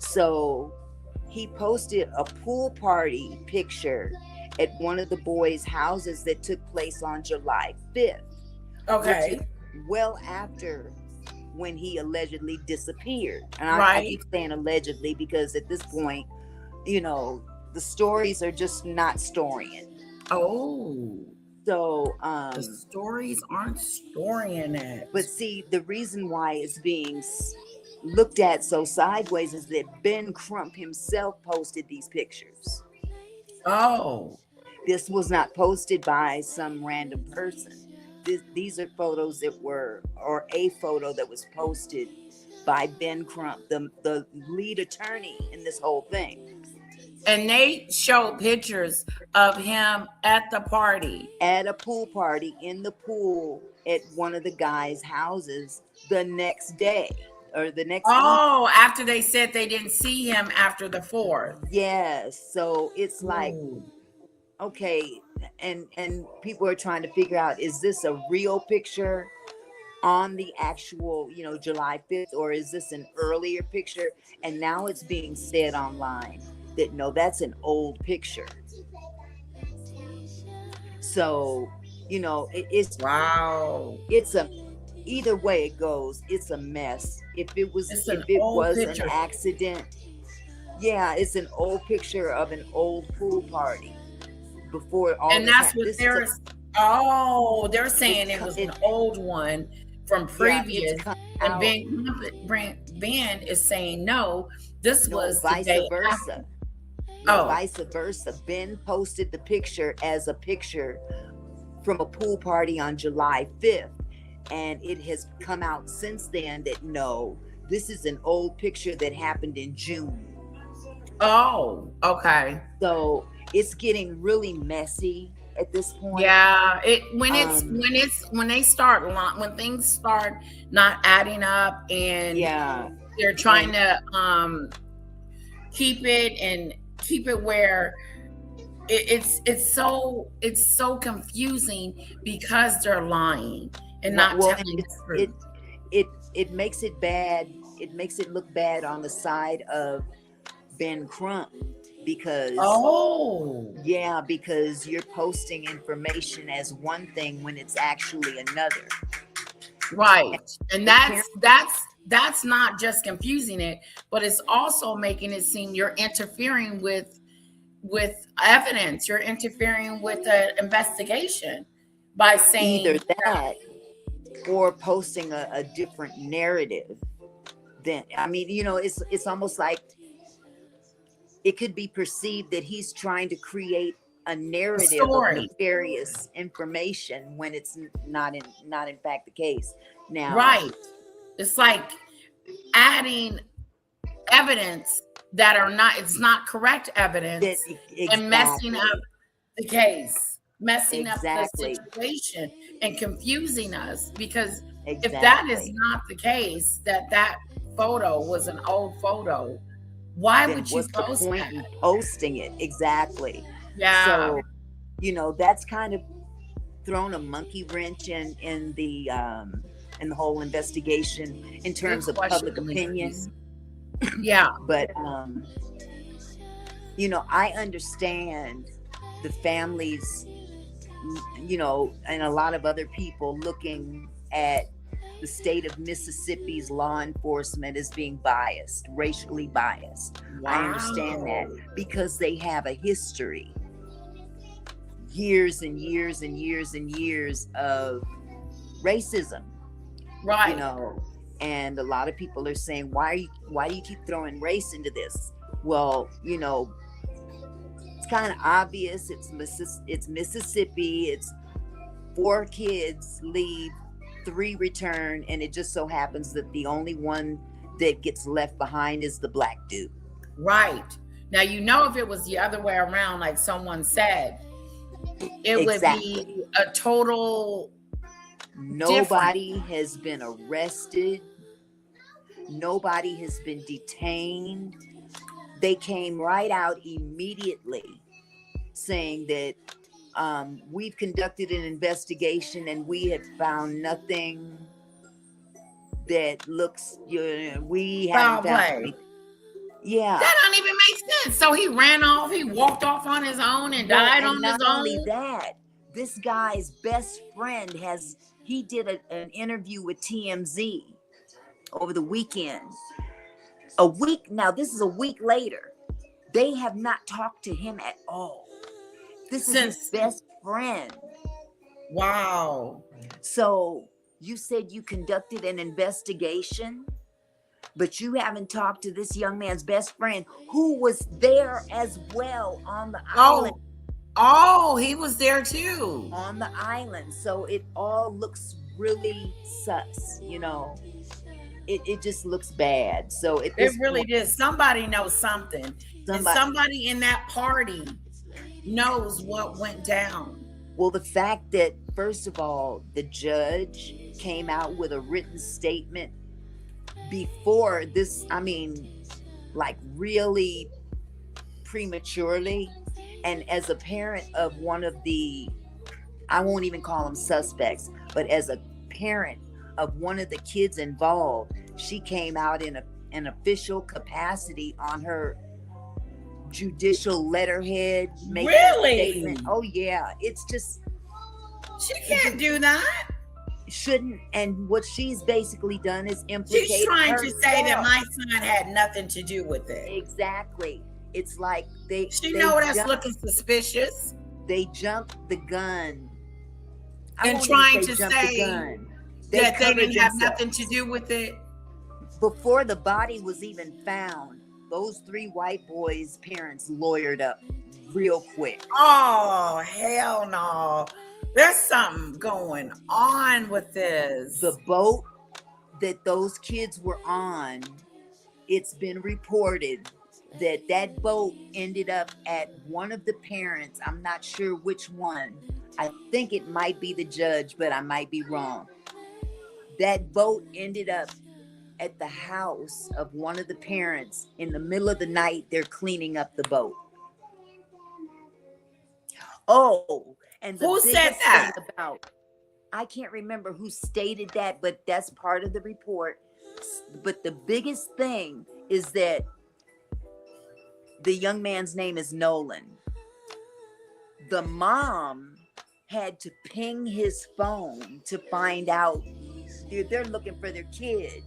So he posted a pool party picture at one of the boys' houses that took place on July 5th, which is Okay. well after when he allegedly disappeared. And I Right. keep saying allegedly because at this point, you know, the stories are just not storying. Oh, So, the stories aren't storying but it. see, the reason why it's being looked at so sideways is that Ben Crump himself posted these pictures. Oh. This was not posted by some random person. These are photos that were, or a photo that was posted by Ben Crump, the lead attorney in this whole thing, And they showed pictures of him at the party. at a pool party in the pool at one of the guys' houses the next day or the next evening. Oh, after they said they didn't see him after the 4th. Yes, so it's like, Ooh. okay, and people are trying to figure out, is this a real picture on the actual, July 5th, or is this an earlier picture? And now it's being said online that no, that's an old picture. So, Wow. it's a either way it goes, it's a mess. If it was It's if an it old was an picture. accident, yeah, it's an old picture of an old pool party before all And this that's happened. what This is they're, oh, they're it's saying it was it an old one from yeah, it's previous. come And out. Ben is saying no, this No, was the vice day after. versa. No, Oh, vice versa. Ben posted the picture as a picture from a pool party on July 5th. And it has come out since then that no, this is an old picture that happened in June. oh, okay. So it's getting really messy at this point. Yeah, it Um, when they start when things start not adding up and yeah. they're trying And to keep it and keep it where it's so confusing because they're lying and not well, and telling the it's truth. it makes it bad. It makes it look bad on the side of Ben Crump because Oh, yeah, because you're posting information as one thing when it's actually another. And right. And the parent, that's not just confusing it, but it's also making it seem you're interfering with evidence. You're interfering with the investigation by either saying, that or posting a different narrative. Then I mean, it's almost like it could be perceived that he's trying to create a a narrative of story. nefarious information when it's not in fact the case. Now, Right. It's like adding evidence that are not, it's not correct that evidence, and messing exactly, up the case, messing up the exactly, situation and confusing us, because if that is exactly. not the case, that photo was an old photo, why Then would you what's the post point that? in posting it? Exactly. Yeah, So, that's kind of thrown a monkey wrench in the whole investigation in good terms of public question, opinion. ladies. Yeah, But I understand the families, and a lot of other people looking at the state of Mississippi's law enforcement as being biased, racially biased. I understand that wow, because they have a history, years and years and years and years of racism, you right. know. And a lot of people are saying, why do you keep throwing race into this? Well, it's kind of obvious. It's Mississippi. It's 4 kids leave, 3 return, and it just so happens that the only one that gets left behind is the black dude. Right. Now, if it was the other way around, like someone said, it would be Exactly. a total different. Nobody has been arrested. Nobody has been detained. They came right out immediately saying that we've conducted an investigation and we have found nothing that looks, we haven't Foul found play. anything. Yeah. That don't even make sense. So he ran off, he walked off on his own and Well, died and on his not only own. that, this guy's best friend he did an interview with TMZ over the weekend. A week, now this is a week later. They have not talked to him at all. This is his Since best friend. wow. So you said you conducted an investigation, but you haven't talked to this young man's best friend who was there as well on the island. Oh, he was there too. On the island. So it all looks really sus, It just looks bad. So at It this really point, did. Somebody knows something. And somebody in that party knows what went down. well, the fact that, first of all, the judge came out with a written statement before this, like really prematurely. And as a parent of one of the, I won't even call them suspects, but as a parent of one of the kids involved, she came out in an official capacity on her judicial letterhead. Really? Oh yeah, it's just she can't do that. Shouldn't. And what she's basically done is implicate. She's trying herself. to say that my son had nothing to do with it. Exactly. It's like She know that's looking suspicious. They jumped the gun. And trying to say that they didn't have nothing to do with it. Before the body was even found, those 3 white boys' parents lawyered up real quick. Oh, hell no. There's something going on with this. The boat that those kids were on, it's been reported that boat ended up at one of the parents. I'm not sure which one. I think it might be the judge, but I might be wrong. That boat ended up at the house of one of the parents. In the middle of the night, they're cleaning up the boat. Oh, and who said that? I can't remember who stated that, but that's part of the report. But the biggest thing is that the young man's name is Nolan. The mom had to ping his phone to find out. They're looking for their kid.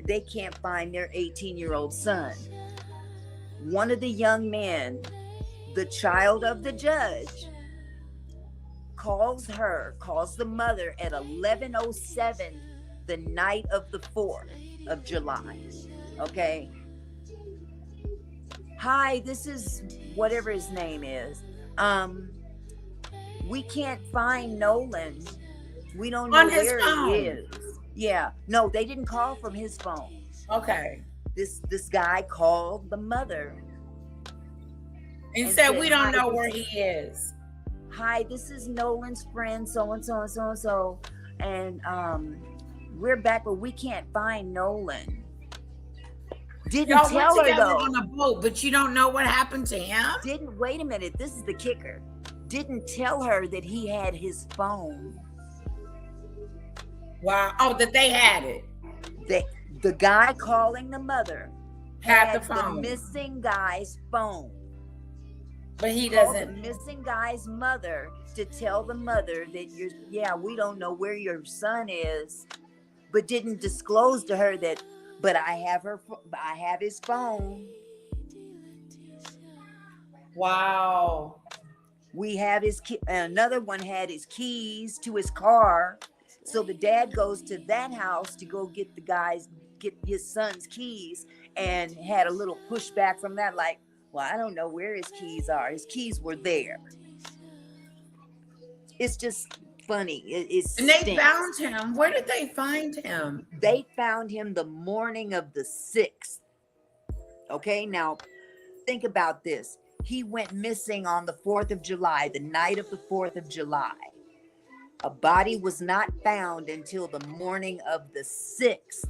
They can't find their 18-year-old son. One of the young men, the child of the judge, calls the mother at 11:07 the night of the 4th of July. Okay. Hi, this is whatever his name is. We can't find Nolan. We don't know where he is. Yeah. No, they didn't call from his phone. Okay. This guy called the mother and said, we don't know where he is. Hi, this is Nolan's friend, so and so and so and so, and we're back, but we can't find Nolan. Didn't tell her though. On a boat, but you don't know what happened to him. Wait a minute. This is the kicker. Didn't tell her that he had his phone. Wow. Oh, that they had it. The guy calling the mother had the phone. The missing guy's phone. But he doesn't. The missing guy's mother to tell the mother that we don't know where your son is, but didn't disclose to her that, but I have his phone. Wow. We have another one had his keys to his car. So the dad goes to that house to go get his son's keys, and had a little pushback from that, like, well, I don't know where his keys are. His keys were there. It's just funny. And they found him. Where did they find him? They found him the morning of the 6th. Okay, now think about this. He went missing on the 4th of July, the night of the 4th of July. A body was not found until the morning of the 6th.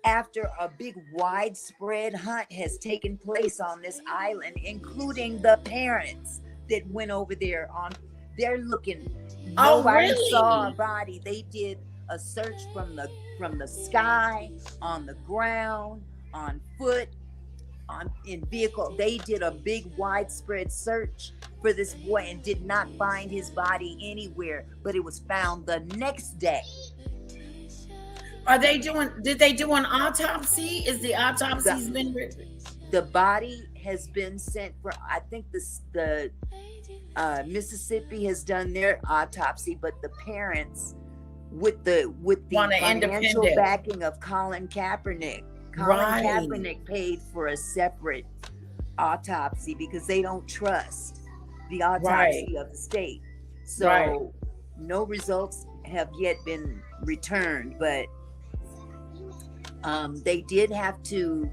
After a big widespread hunt has taken place on this island, including the parents that went over there they're looking. Nobody saw a body. They did a search from the sky, on the ground, on foot, in vehicle. They did a big widespread search for this boy and did not find his body anywhere, but it was found the next day. Did they do an autopsy? Is the autopsy's been written? The body has been sent for, I think the Mississippi has done their autopsy, but the parents, with the financial backing of Colin Kaepernick, Kaepernick paid for a separate autopsy because they don't trust the autopsy of the state. So no results have yet been returned, but they did have to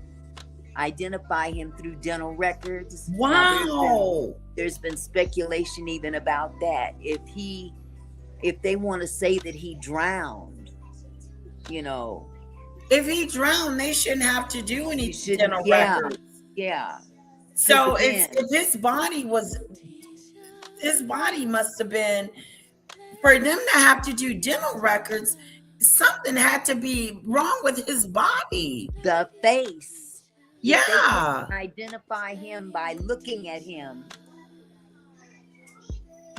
identify him through dental records. Wow. There's been speculation even about that. If they want to say that he drowned, you know. If he drowned, they shouldn't have to do any dental records. Yeah. So if his body must have been, for them to have to do dental records, something had to be wrong with his body. The face. Yeah. They can identify him by looking at him.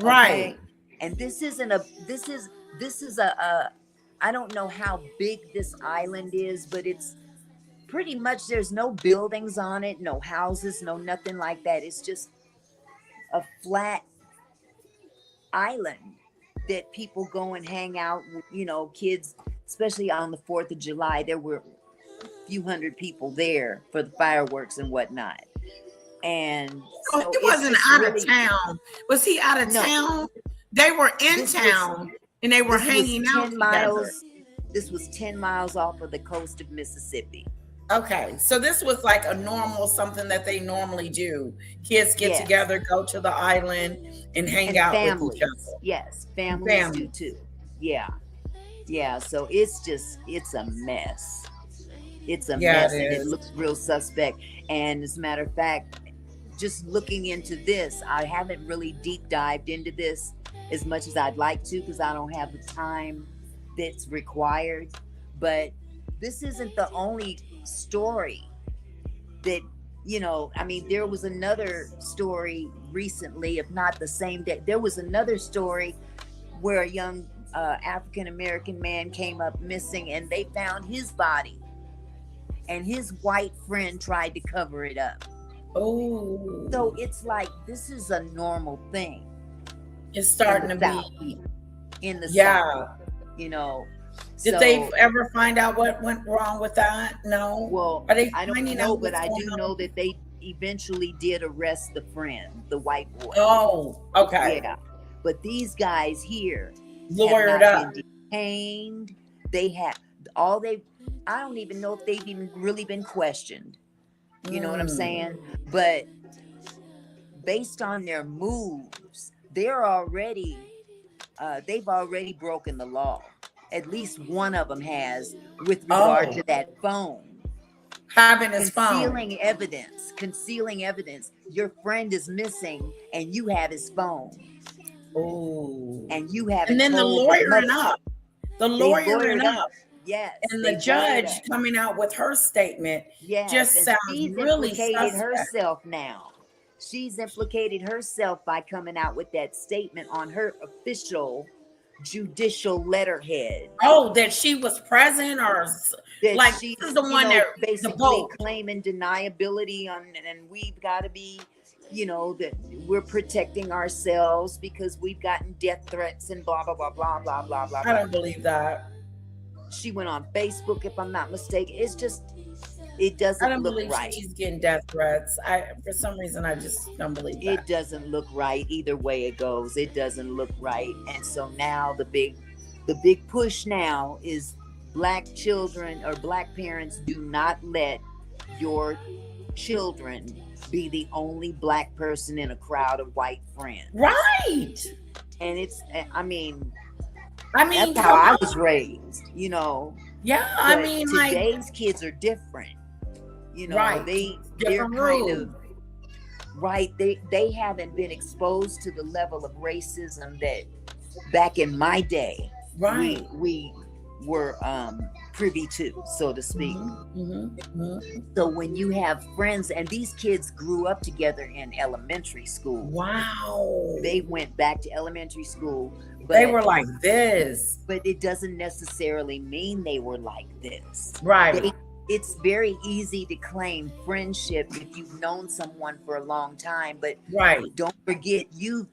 Right. Okay? And this is a I don't know how big this island is, but it's pretty much, there's no buildings on it, no houses, no nothing like that. It's just a flat island that people go and hang out, you know, kids, especially on the 4th of July. There were a few hundred people there for the fireworks and whatnot. And so he wasn't out of town. Was he out of town? They were in town and they were hanging out together. This was 10 miles off of the coast of Mississippi. Okay, so this was like a normal, something that they normally do. Kids get together, go to the island, and hang out with each other. Yes, families do too. Yeah. So it's a mess. It's a mess, and it looks real suspect. And as a matter of fact, just looking into this, I haven't really deep dived into this as much as I'd like to because I don't have the time that's required. But this isn't the only story that, you know, I mean, there was another story recently, if not the same day. There was another story where a young African-American man came up missing and they found his body and his white friend tried to cover it up. Oh. So it's like, this is a normal thing. It's starting to be in the South, you know. Did they ever find out what went wrong with that? No. Well, I don't know, but I do know that they eventually did arrest the friend, the white boy. Oh, okay. Yeah. But these guys here lawyered have not up. been detained. I don't even know if they've even really been questioned. You know what I'm saying? But based on their moves, they've already broken the law. At least one of them has, with regard to that phone. Having his phone. Concealing evidence. Your friend is missing and you have his phone. Oh. And you have. And then the lawyering up. Yes. And the judge coming out with her statement just sounds really suspect. Herself now. She's implicated herself by coming out with that statement on her official judicial letterhead. Oh, that she was present, or like she's the one that basically claiming deniability on, and we've got to be, you know, that we're protecting ourselves because we've gotten death threats and blah blah blah blah blah blah blah. I don't believe that. She went on Facebook, if I'm not mistaken. It's just, it doesn't look right. I don't believe she's getting death threats. For some reason, I just don't believe that. It doesn't look right. Either way it goes, it doesn't look right. And so now the big push now is Black children or Black parents, do not let your children be the only Black person in a crowd of white friends. Right. And it's, I mean, that's how I was raised, you know. Yeah, but I mean, today's kids are different. You know, they're kind of right. They haven't been exposed to the level of racism that back in my day, we were privy to, so to speak. Mm-hmm. So when you have friends, and these kids grew up together in elementary school, Wow. they went back to elementary school, They but were like this. it doesn't necessarily mean they were like this. Right. It's very easy to claim friendship if you've known someone for a long time, but Right. don't forget you've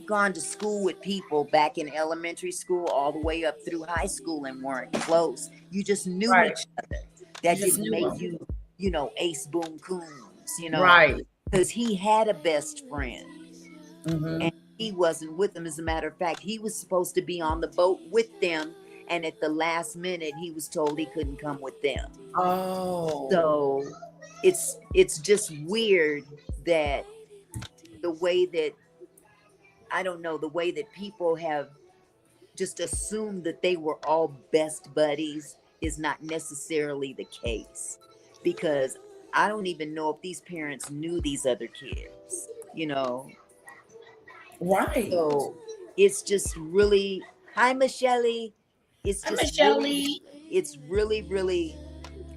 gone to school with people back in elementary school all the way up through high school and weren't close. You just knew Right. each other. You That just didn't knew make them. you, ace boom coons, Right. because he had a best friend Mm-hmm. and he wasn't with them. As a matter of fact, he was supposed to be on the boat with them, and at the last minute he was told he couldn't come with them. Oh. So it's just weird that the way that, I don't know, the way that people have just assumed that they were all best buddies is not necessarily the case, because I don't even know if these parents knew these other kids. Right. So it's just really, hi Michelle. It's Hi, just Michelle. really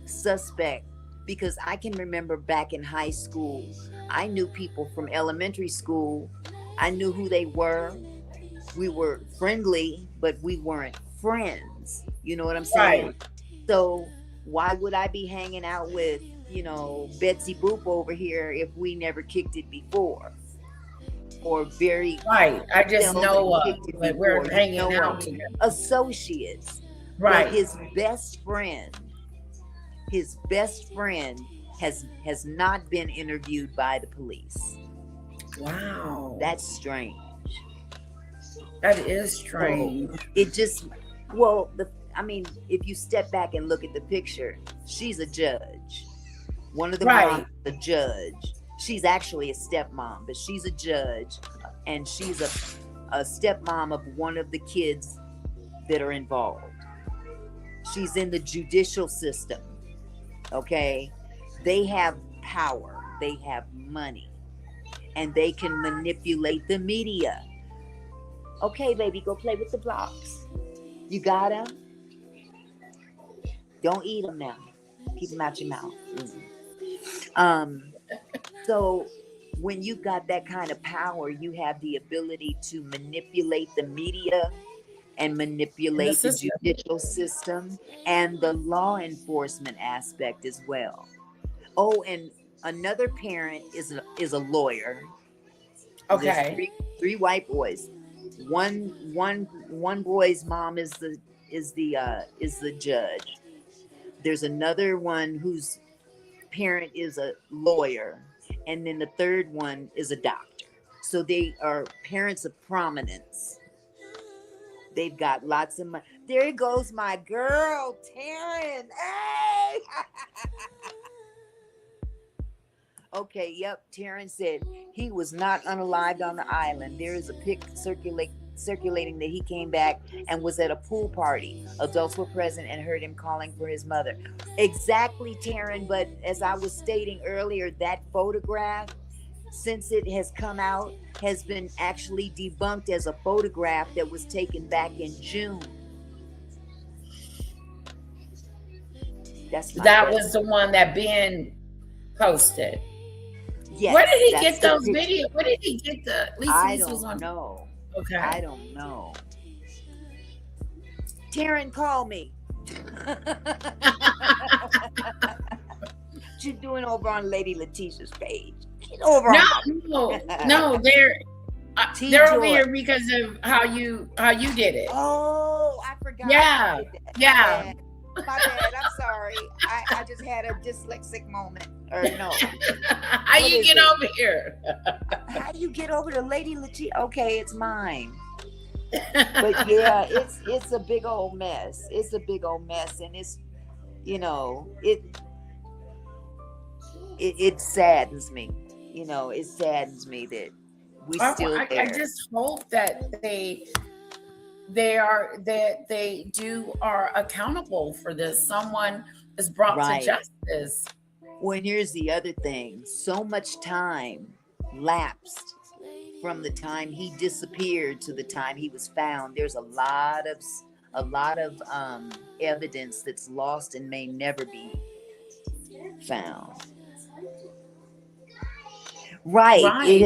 suspect, because I can remember back in high school, I knew people from elementary school. I knew who they were. We were friendly, but we weren't friends. You know what I'm saying? Right. So why would I be hanging out with, Betsy Boop over here if we never kicked it before? Or very Right. I just seldom know kicked it that before. we're hanging out Of together. associates. But Right. his best friend has not been interviewed by the police. Wow. That's strange. That is strange. It just, well, if you step back and look at the picture, she's a judge. One of the moms is a judge. She's actually a stepmom, but she's a judge, and she's a stepmom of one of the kids that are involved. She's in the judicial system. Okay, they have power, they have money, and they can manipulate the media. Okay, baby, go play with the blocks. You got them? Don't eat them now. Keep them out your mouth. So when you got that kind of power, you have the ability to manipulate the media and manipulate the judicial system and the law enforcement aspect as well. Oh, and another parent is a lawyer. Okay. There's three white boys. One boy's mom is the judge. There's another one whose parent is a lawyer, and then the third one is a doctor. So they are parents of prominence. They've got lots of money. There goes my girl, Taryn. Hey! Okay, yep. Taryn said he was not unalived on the island. There is a pic circulating that he came back and was at a pool party. Adults were present and heard him calling for his mother. Exactly, Taryn. But as I was stating earlier, that photograph, since it has come out, has been actually debunked as a photograph that was taken back in June. That was the one that Ben posted. Yes, where did he get those videos? Where did he get the? At least I don't know. Okay, I don't know. Taryn, call me. What you doing over on Lady Letitia's page? Get over No, they're over here because of how you did it. Oh, I forgot. Yeah. My bad. I'm sorry. I just had a dyslexic moment. Or no. How you get over here? How do you get over to Lady Letitia? Okay, it's mine. But yeah, it's a big old mess. It's a big old mess, and it's it saddens me. It saddens me that we still there. I just hope that they are accountable for this. Someone is brought to justice. Well, here's the other thing. So much time lapsed from the time he disappeared to the time he was found. There's a lot a lot of evidence that's lost and may never be found. Right. Right.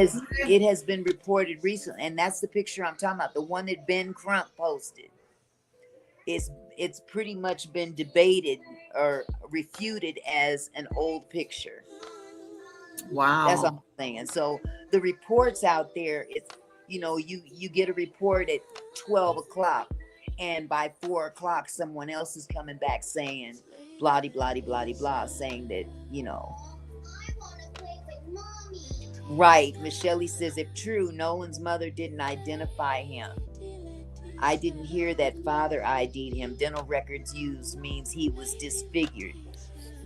It has been reported recently, and that's the picture I'm talking about. The one that Ben Crump posted. It's pretty much been debated or refuted as an old picture. That's all Wow. I'm saying. So the reports out there, it's you get a report at 12 o'clock, and by 4 o'clock, someone else is coming back saying blah blah blah blah, saying that right. Michelle says if true, Nolan's mother didn't identify him. I didn't hear that father ID'd him. Dental records used means he was disfigured.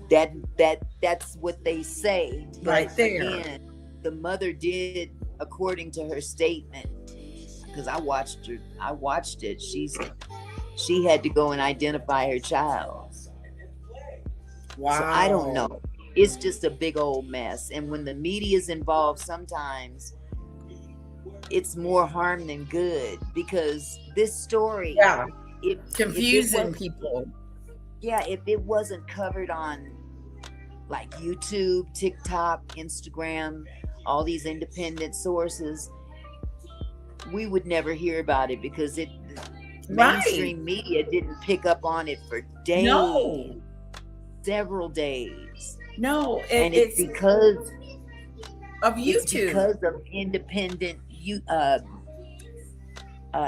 That's what they say. But Right there. again, the mother did, according to her statement, because I watched it. She had to go and identify her child. Wow. So I don't know. It's just a big old mess. And when the media is involved, sometimes it's more harm than good, because this story, Yeah. if Confusing people. Yeah, if it wasn't covered on like YouTube, TikTok, Instagram, all these independent sources, we would never hear about it, because mainstream media didn't pick up on it for days. No. Several days. No, and it's because of YouTube. It's because of independent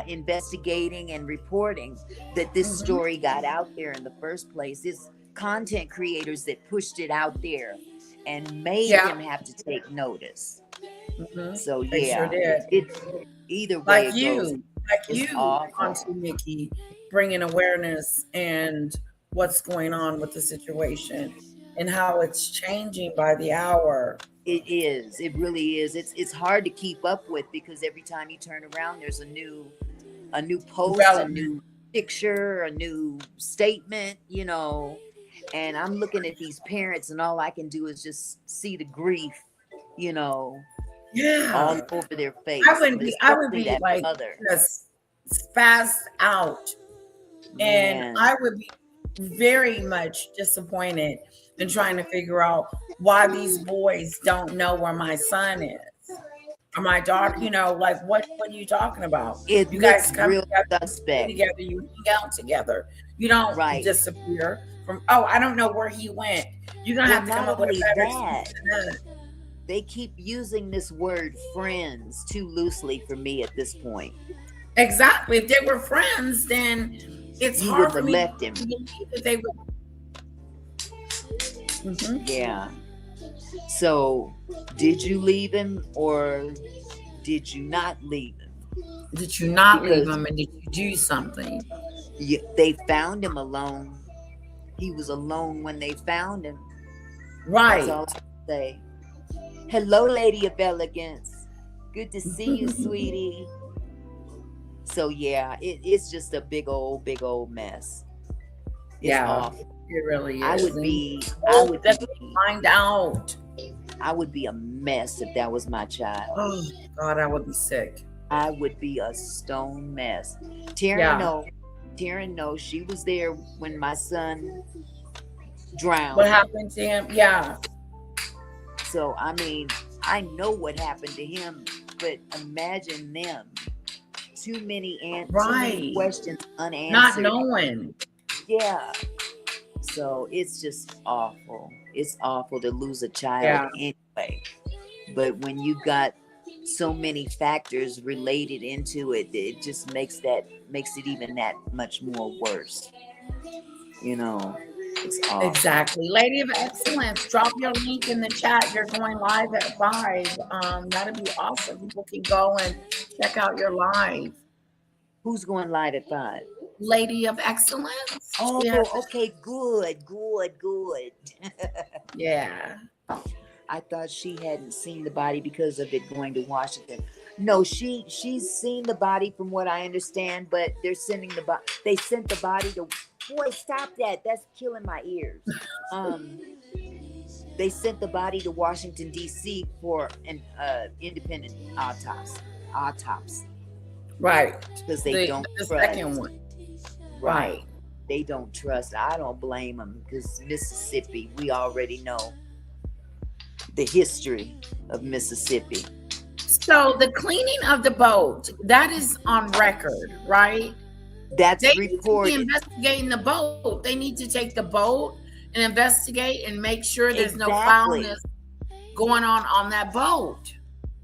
investigating and reporting that this story got out there in the first place. It's content creators that pushed it out there and made them have to take notice. So they sure did. It's either way like it goes. Like you, Auntie Nikki, bringing awareness and what's going on with the situation and how it's changing by the hour. It is. It really is. It's hard to keep up with, because every time you turn around, there's a new post, a new picture, a new statement, and I'm looking at these parents, and all I can do is just see the grief, all over their face. I would be like just spazzed out. And I would be very much disappointed in trying to figure out why these boys don't know where my son is or my daughter. Like what are you talking about? You guys come together, you hang out together. You don't disappear from. Oh, I don't know where he went. You're gonna have to come up with a better. They keep using this word friends too loosely for me at this point. Exactly. If they were friends, then it's hard for me to believe that they would. Yeah. So, did you leave him or did you not leave him? Did you not leave him, and did you do something? They found him alone. He was alone when they found him. Right. That's all I say. Hello, Lady of Elegance. Good to see you, sweetie. So yeah, it's just a big old mess. It's awful. It really is. I would find out. I would be a mess if that was my child. Oh God, I would be sick. I would be a stone mess. Taryn knows she was there when my son drowned. What happened to him? Yeah. So I mean, I know what happened to him, but imagine them. Too many questions unanswered. Not knowing. Yeah. So it's just awful. It's awful to lose a child anyway. But when you've got so many factors related into it, it just makes it even that much more worse. It's awful. Exactly. Lady of Excellence, drop your link in the chat. You're going live at 5. That'd be awesome. People can go and check out your live. Who's going live at 5? Lady of Excellence. Oh, okay. Good. Yeah. I thought she hadn't seen the body because of it going to Washington. No, she's seen the body from what I understand, but they're sending the body. They sent the body to. Boy, stop that! That's killing my ears. They sent the body to Washington D.C. for an independent autopsy. Right. Because they don't the trust. second one. Right. They don't trust. I don't blame them because Mississippi, we already know the history of Mississippi. So the cleaning of the boat, that is on record, right? That's They need to be reported. investigating the boat. They need to take the boat and investigate and make sure there's no Exactly. foulness going on that boat.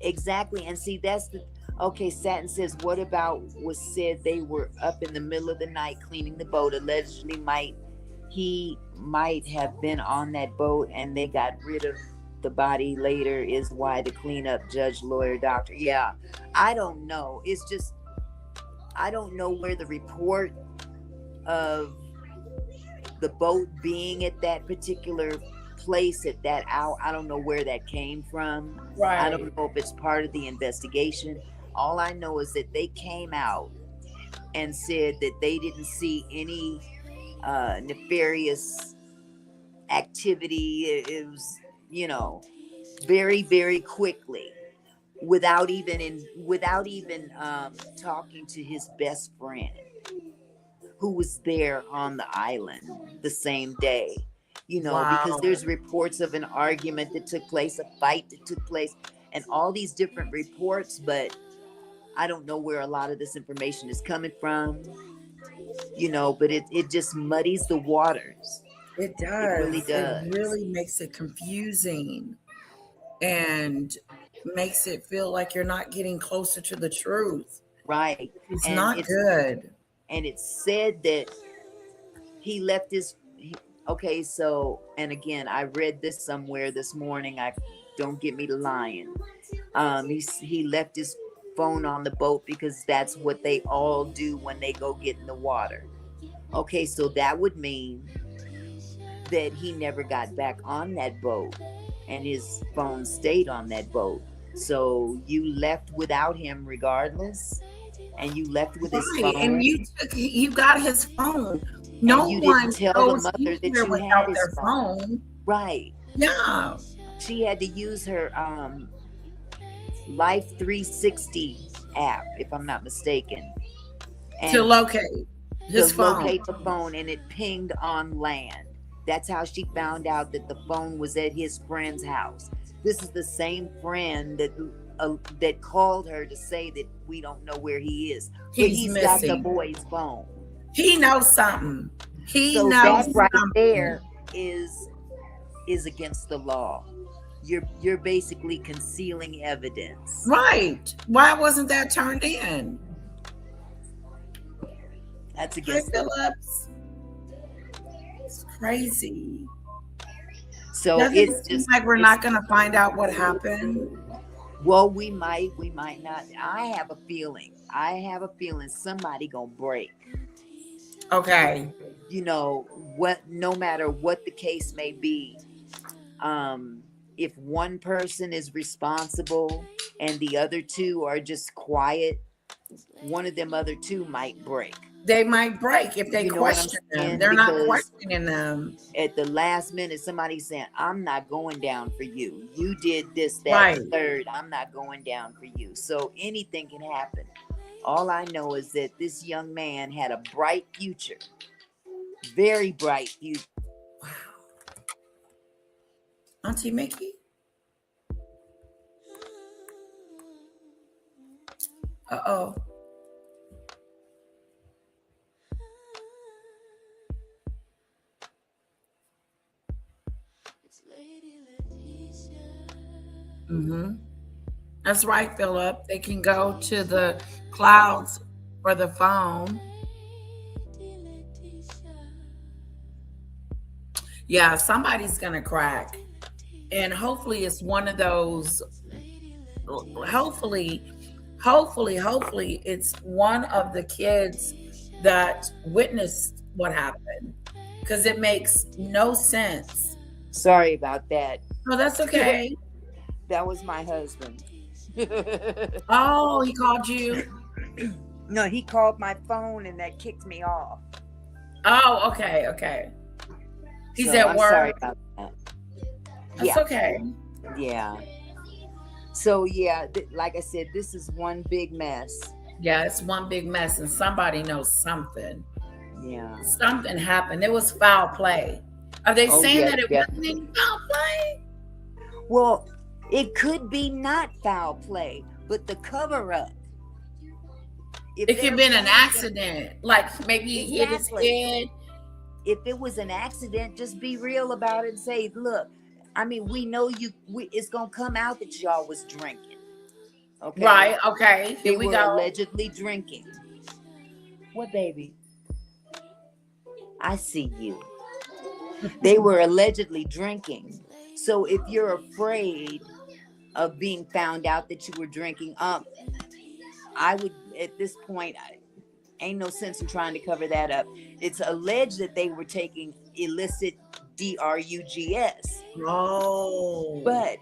Exactly. And see, that's the okay. Satin says, what about was said they were up in the middle of the night cleaning the boat? Allegedly, he might have been on that boat and they got rid of the body later. Is why the cleanup judge, lawyer, doctor. Yeah, I don't know. It's just I don't know where the report of the boat being at that particular place at that hour, I don't know where that came from. I Right. don't know if it's part of the investigation. All I know is that they came out and said that they didn't see any nefarious activity. It was, you know, very, very quickly without even talking to his best friend who was there on the island the same day, because Wow. there's reports of an argument that took place, a fight that took place, and all these different reports, but I don't know where a lot of this information is coming from, but it just muddies the waters. It It really does. It does. really makes it confusing and makes it feel like you're not getting closer to the truth. Right. It's And not good. it's said that he left okay, so, and again, I read this somewhere this morning. I don't get me to lying. He left his phone on the boat because that's what they all do when they go get in the water. Okay, so that would mean that he never got back on that boat and his phone stayed on that boat. So you left without him regardless, and you left with his Right. And phone, you got his phone. and No you didn't one tell the goes mother that anywhere you had without his their phone. phone. Right. Yeah. She had to use her Life 360 app, if I'm not mistaken, To and locate to his phone. locate the phone, and it pinged on land. That's how she found out that the phone was at his friend's house. This is the same friend that called her to say that we don't know where he is, but He's he's got the missing. boy's phone. He knows something. He So knows that right something. there is against the law. You're basically concealing evidence. Right. Why wasn't that turned in? That's Hi, against the law. Phillips. It's crazy. So Doesn't it's it seem just like we're it's not going to find out what happened? well, we might not. I have a feeling. Somebody gonna break. Okay. What, no matter what the case may be, if one person is responsible and the other two are just quiet, one of them other two might break. They might break if they You know what I'm question them. saying? They're not Because questioning them. at the last minute, somebody's saying, I'm not going down for you. You did this, that, Right. and third. I'm not going down for you. So anything can happen. All I know is that this young man had a bright future, very bright future. Wow. Auntie Mickey? Uh-oh. Mm-hmm. That's right, Philip. They can go to the clouds for the phone. Yeah, somebody's gonna crack. And hopefully it's one of those, hopefully it's one of the kids that witnessed what happened. Because it makes no sense. Sorry about that. Oh, that's okay. That was my husband. Oh, he called you? No, he called my phone and that kicked me off. Oh, okay. He's So at I'm work. sorry about that. That's Yeah. okay. Yeah. So yeah, like I said, this is one big mess. Yeah, it's one big mess, and somebody knows something. Yeah. Something happened. There was foul play. Are they Oh saying yeah, that it wasn't definitely. any foul play? Well, it could be not foul play, but the cover up. If It could have they're been an playing the accident. Like maybe he hit his exactly. head. If it was an accident, just be real about it and say, look, I mean, we know it's gonna come out that y'all was drinking. Okay. Right. Okay. Here They we were go. allegedly drinking. What baby? I see you. They were allegedly drinking. So if you're afraid of being found out that you were drinking, I would at this point, ain't no sense in trying to cover that up. It's alleged that they were taking illicit drugs, Oh. but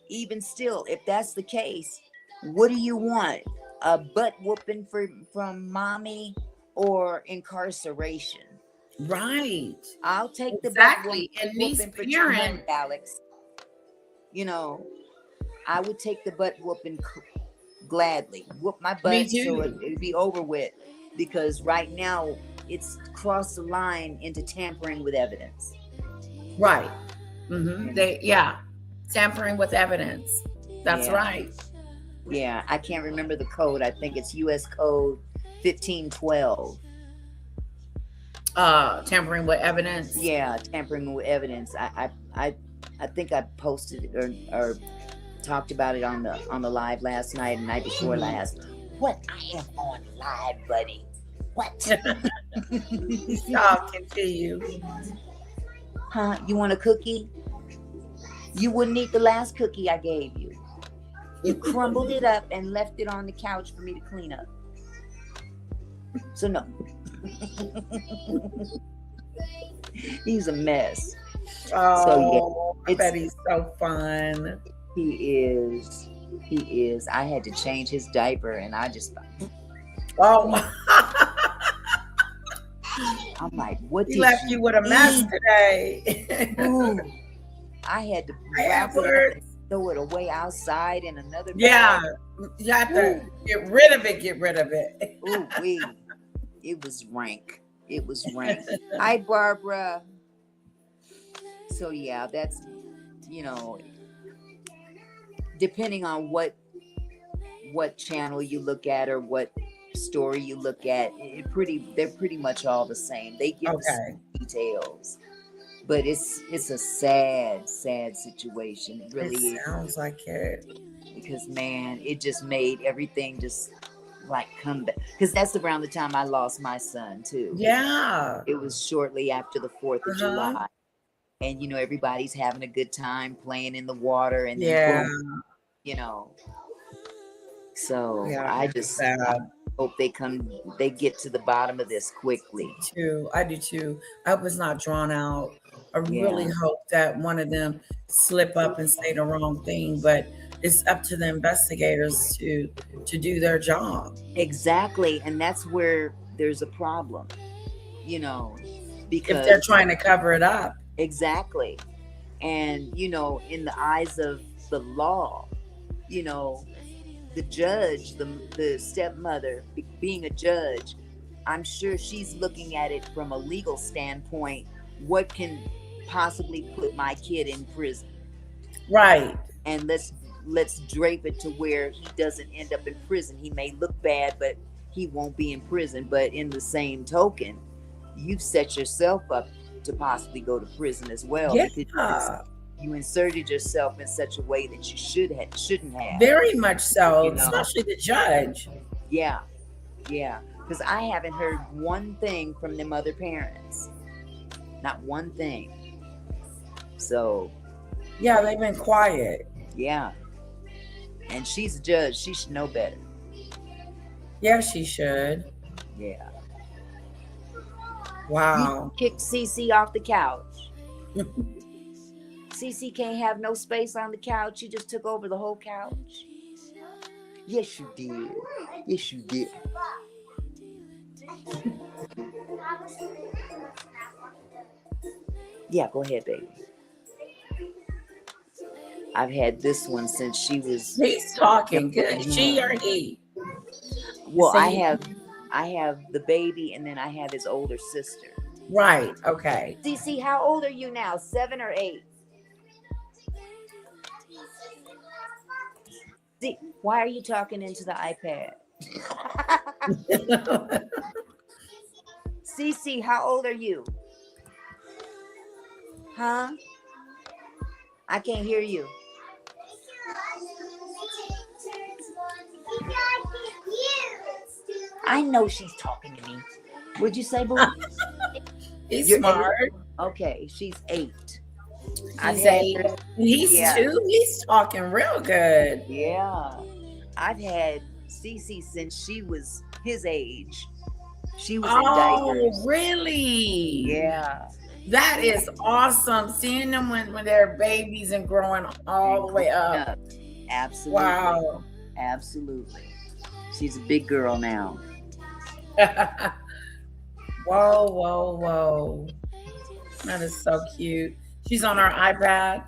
even still, if that's the case, what do you want? A butt whooping from mommy or incarceration? Right. I'll take the butt Exactly. And these whooping for parents, 200, Alex. I would take the butt whooping gladly. Whoop my me butt so too. it'd be over with. Because right now it's crossed the line into tampering with evidence. Right. Yeah. Tampering with evidence. That's Yeah. right. Yeah. I can't remember the code. I think it's US code 1512. Tampering with evidence. Yeah, tampering with evidence. I think I posted it or talked about it on the live last night and night before last. What? I am on live, buddy. What? He's talking to you. Huh? You want a cookie? You wouldn't eat the last cookie I gave you. You crumbled it up and left it on the couch for me to clean up. So no. He's a mess. Oh, So yeah, I bet he's so fun. he is. He is. I had to change his diaper and I just Oh, I'm like, what he did left you with a mess eat? today. Ooh, I had to wrap it up and throw it away outside in another Yeah, bag. you have to get rid of it. Get rid of it. Ooh, wee. It was rank. It was rank. Hi, Barbara. So yeah, that's depending on what channel you look at or what story you look at, they're pretty much all the same. They give the same details, but it's a sad situation. It really is. Sounds like it. Because man, it just made everything just like come back. Because that's around the time I lost my son too. Yeah. It was shortly after the 4th of July. And everybody's having a good time playing in the water and then boom, So I just hope they get to the bottom of this quickly. I do too. I hope it's not drawn out. I really hope that one of them slip up and say the wrong thing, but it's up to the investigators to do their job. Exactly. And that's where there's a problem, because if they're trying to cover it up. Exactly. And, in the eyes of the law, the judge, the stepmother, being a judge, I'm sure she's looking at it from a legal standpoint. What can possibly put my kid in prison? Right. And let's drape it to where he doesn't end up in prison. He may look bad, but he won't be in prison. But in the same token, you've set yourself up to possibly go to prison as well. Yeah. Because you inserted yourself in such a way that you shouldn't have. Very much so, especially the judge. Yeah. Because I haven't heard one thing from them other parents. Not one thing. So. Yeah, they've been quiet. Yeah. And she's a judge. She should know better. Yeah, she should. Yeah. Wow. You kicked Cece off the couch. Cece can't have no space on the couch. You just took over the whole couch. Yes, you did. Yes, you did. Yeah, go ahead, baby. I've had this one since she was. He's talking good. She or he? Well, I I have the baby, and then I have his older sister. Right. Okay. CC, how old are you now? 7 or 8? See, why are you talking into the iPad? CC, how old are you? Huh? I can't hear you. I know she's talking to me. Would you say, boo? He's You're smart. 8? Okay, she's 8. I've He's had 8. her, He's yeah, 2. He's talking real good. yeah. I've had Cece since she was his age. She was in Oh, diapers. really? Yeah. That is awesome. Seeing them when they're babies and growing all the way up. Absolutely. Wow. Absolutely. She's a big girl now. Whoa, whoa, whoa. That is so cute. She's on her iPad.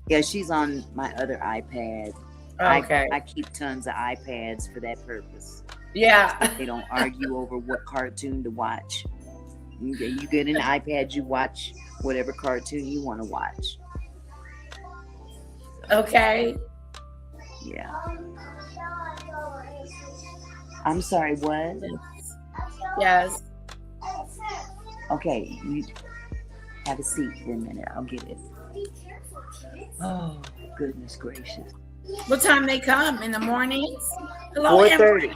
Yeah, she's on my other iPad. Okay. I keep tons of iPads for that purpose. Yeah. They don't argue over what cartoon to watch. You get an iPad, you watch whatever cartoon you want to watch. Okay. Yeah. I'm sorry, what? Yes. Okay, you have a seat for a minute. I'll get it. Oh, goodness gracious. What time they come? In the mornings? Hello, 4:30.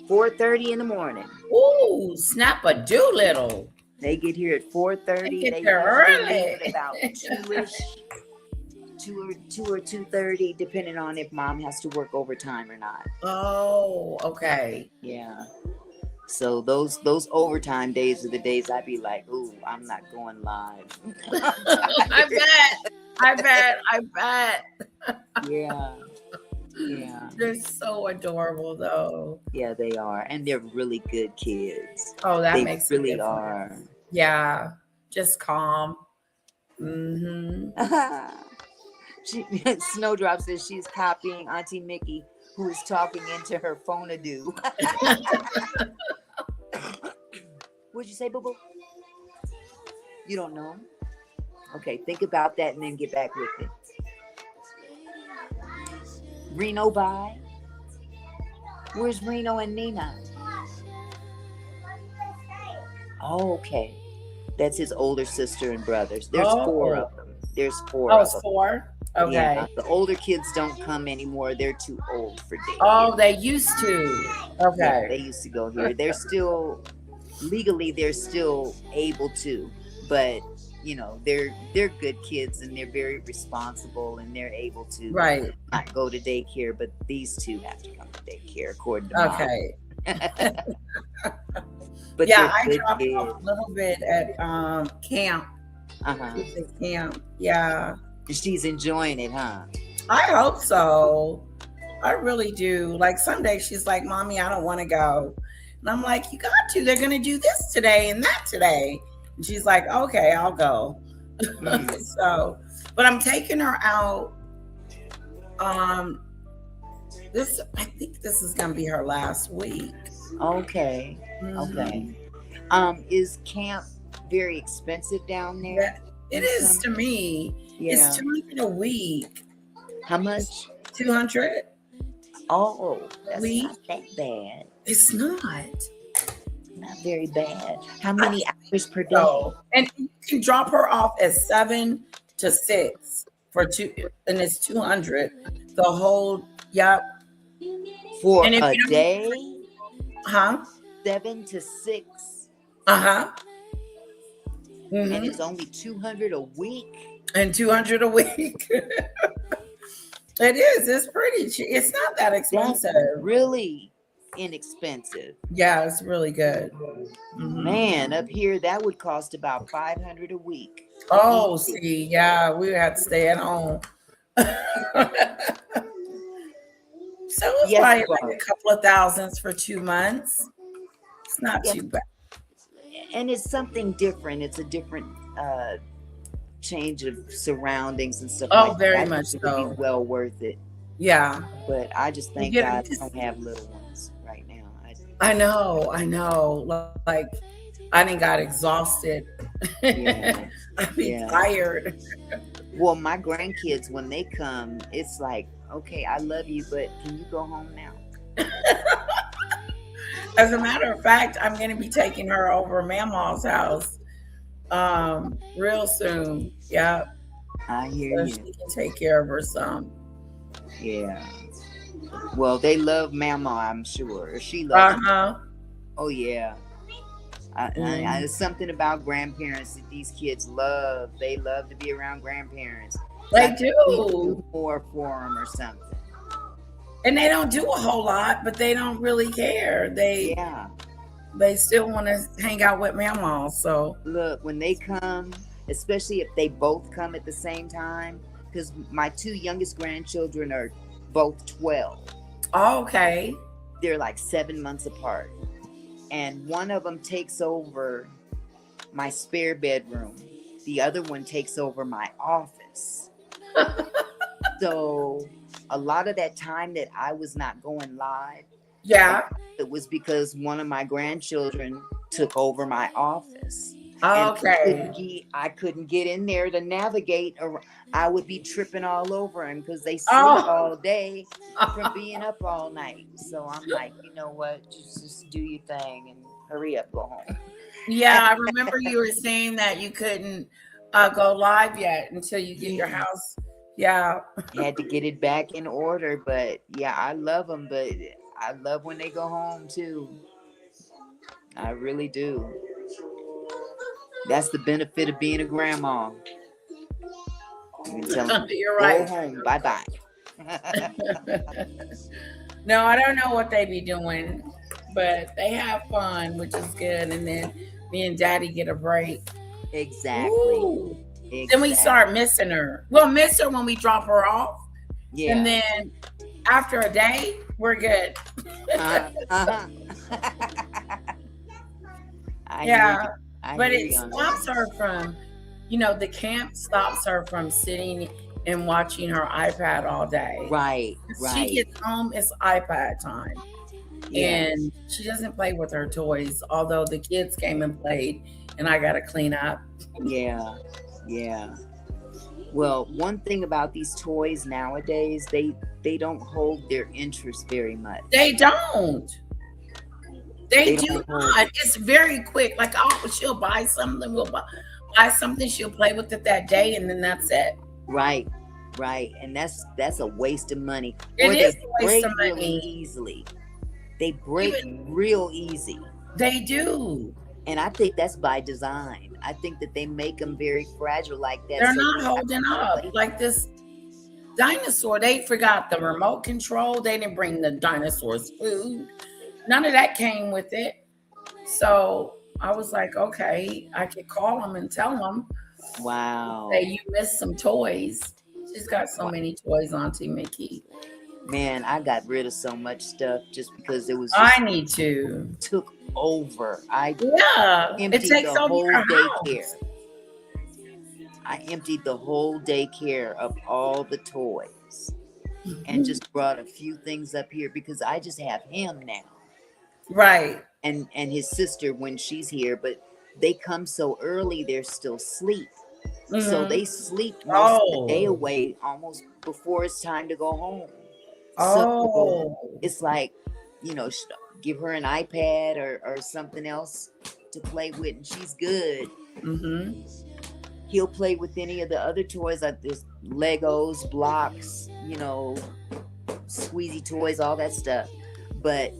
4:30 in the morning. Ooh, snap a doolittle. They get here at 4:30. They They get there usually early. leave at about 2-ish. 2 or 2:30, depending on if mom has to work overtime or not. Oh, okay. Yeah. So those overtime days are the days I'd be like, ooh, I'm not going live. I bet. Yeah. Yeah. They're so adorable, though. Yeah, they are. And they're really good kids. Oh, that They makes a really difference. are. Yeah, just calm. Mm-hmm. Snowdrop says she's copying Auntie Mickey, who is talking into her phone-a-doo. What'd you say, boo-boo? You don't know? Okay, think about that and then get back with it. Reno bye? Where's Reno and Nina? Oh, okay. That's his older sister and brothers. There's 4 of them. There's 4 of them. 4? Okay. Yeah, the older kids don't come anymore. They're too old for daycare. Oh, they used to. Okay. Yeah, they used to go here. They're still legally they're still able to, but you know they're good kids and they're very responsible and they're able to not go to daycare. But these 2 have to come to daycare according to mom. Okay. But yeah, I dropped off a little bit at camp. Camp. Yeah. She's enjoying it, huh? I hope so. I really do. Like some days she's like, Mommy, I don't want to go. And I'm like, you got to. They're going to do this today and that today. And she's like, okay, I'll go. So, but I'm taking her out. I think this is going to be her last week. Okay. Mm-hmm. Okay. Is camp very expensive down there? It is to me. Yeah. It's $200 a week. How much? $200. Oh, that's week. Not that bad. It's not very bad. How many hours per day? So, and you can drop her off at 7 to 6 for 2, and it's $200. The whole for a day. 7 to 6. Mm-hmm. And it's only $200 a week. And $200 a week. It is. It's pretty cheap. It's not that expensive. That's really inexpensive. Yeah, it's really good. Mm-hmm. Man, up here that would cost about $500 a week. Oh, see, yeah, we had to stay at home. So it's probably like a couple of thousands for 2 months. It's not too bad. And it's something different. It's a different change of surroundings and stuff like that. Oh, very much so. It would be well worth it. Yeah. But I just thank God I don't have little ones right now. I know. Like I didn't got exhausted. Yeah, I'd be yeah. tired. Well, my grandkids, when they come, it's like, okay, I love you, but can you go home now? As a matter of fact, I'm going to be taking her over Mama's house real soon. Yeah, I hear so she you. can take care of her some. Yeah. Well, they love Mama, I'm sure. Or she loves me. Uh-huh. Oh, yeah. There's something about grandparents that these kids love. They love to be around grandparents. It's They like we do. do more for them or something. And they don't do a whole lot, but they don't really care. Yeah. They still want to hang out with Mama. So, Look, when they come, especially if they both come at the same time, because my two youngest grandchildren are both 12. okay. They're like 7 months apart. And one of them takes over my spare bedroom, the other one takes over my office. So a lot of that time that I was not going live, Yeah. it was because one of my grandchildren took over my office. And Okay. I couldn't get in there to navigate. Or I would be tripping all over them because they sleep Oh. all day from being up all night. So I'm like, you know what? Just do your thing and hurry up, go home. Yeah, I remember you were saying that you couldn't go live yet until you get your Yeah. house. Yeah. Had to get it back in order, but yeah, I love them, but I love when they go home too. I really do. That's the benefit of being a grandma. You can tell them, You're go right. home, bye bye. No, I don't know what they be doing, but they have fun, which is good. And then me and Daddy get a break. Exactly. Ooh. Then we Exactly. start missing her. We'll miss her when we drop her off, and Yeah. then after a day, we're good. Uh-huh. I hear you. Yeah, I but hear it you on that. stops her from, the camp stops her from sitting and watching her iPad all day. Right, She right. gets home, it's iPad time. Yeah, And she doesn't play with her toys, although the kids came and played and I got to clean up. yeah, yeah. Well, one thing about these toys nowadays, they don't hold their interest very much. They don't. They They do don't hold not. it. It's very quick. Like, oh, she'll buy something. We'll buy something. She'll play with it that day, and then that's it. Right, right. And that's a waste of money. It Or is they a waste break of really money. easily. They break Even real easy. they do. And I think that's by design. I think that they make them very fragile like that They're so not you have holding to up. replace Like this dinosaur, they forgot the remote control. They didn't bring the dinosaur's food. None of that came with it. So I was like, okay, I could call them and tell them, them. Wow. say you missed some toys. She's got so Wow. many toys, Auntie Mickey. Man, I got rid of so much stuff just because it was I just need to. took over. I Yeah, it emptied takes the over whole your daycare. house. I emptied the whole daycare of all the toys and Mhm. just brought a few things up here because I just have him now Right. and his sister when she's here, but they come so early they're still asleep. So Hmm. they sleep most of the day Oh. away almost before it's time to go home. So Oh. it's like, you know, give her an iPad or something else to play with, and she's good. Mm-hmm. He'll play with any of the other toys like this Legos, blocks, squeezy toys, all that stuff. But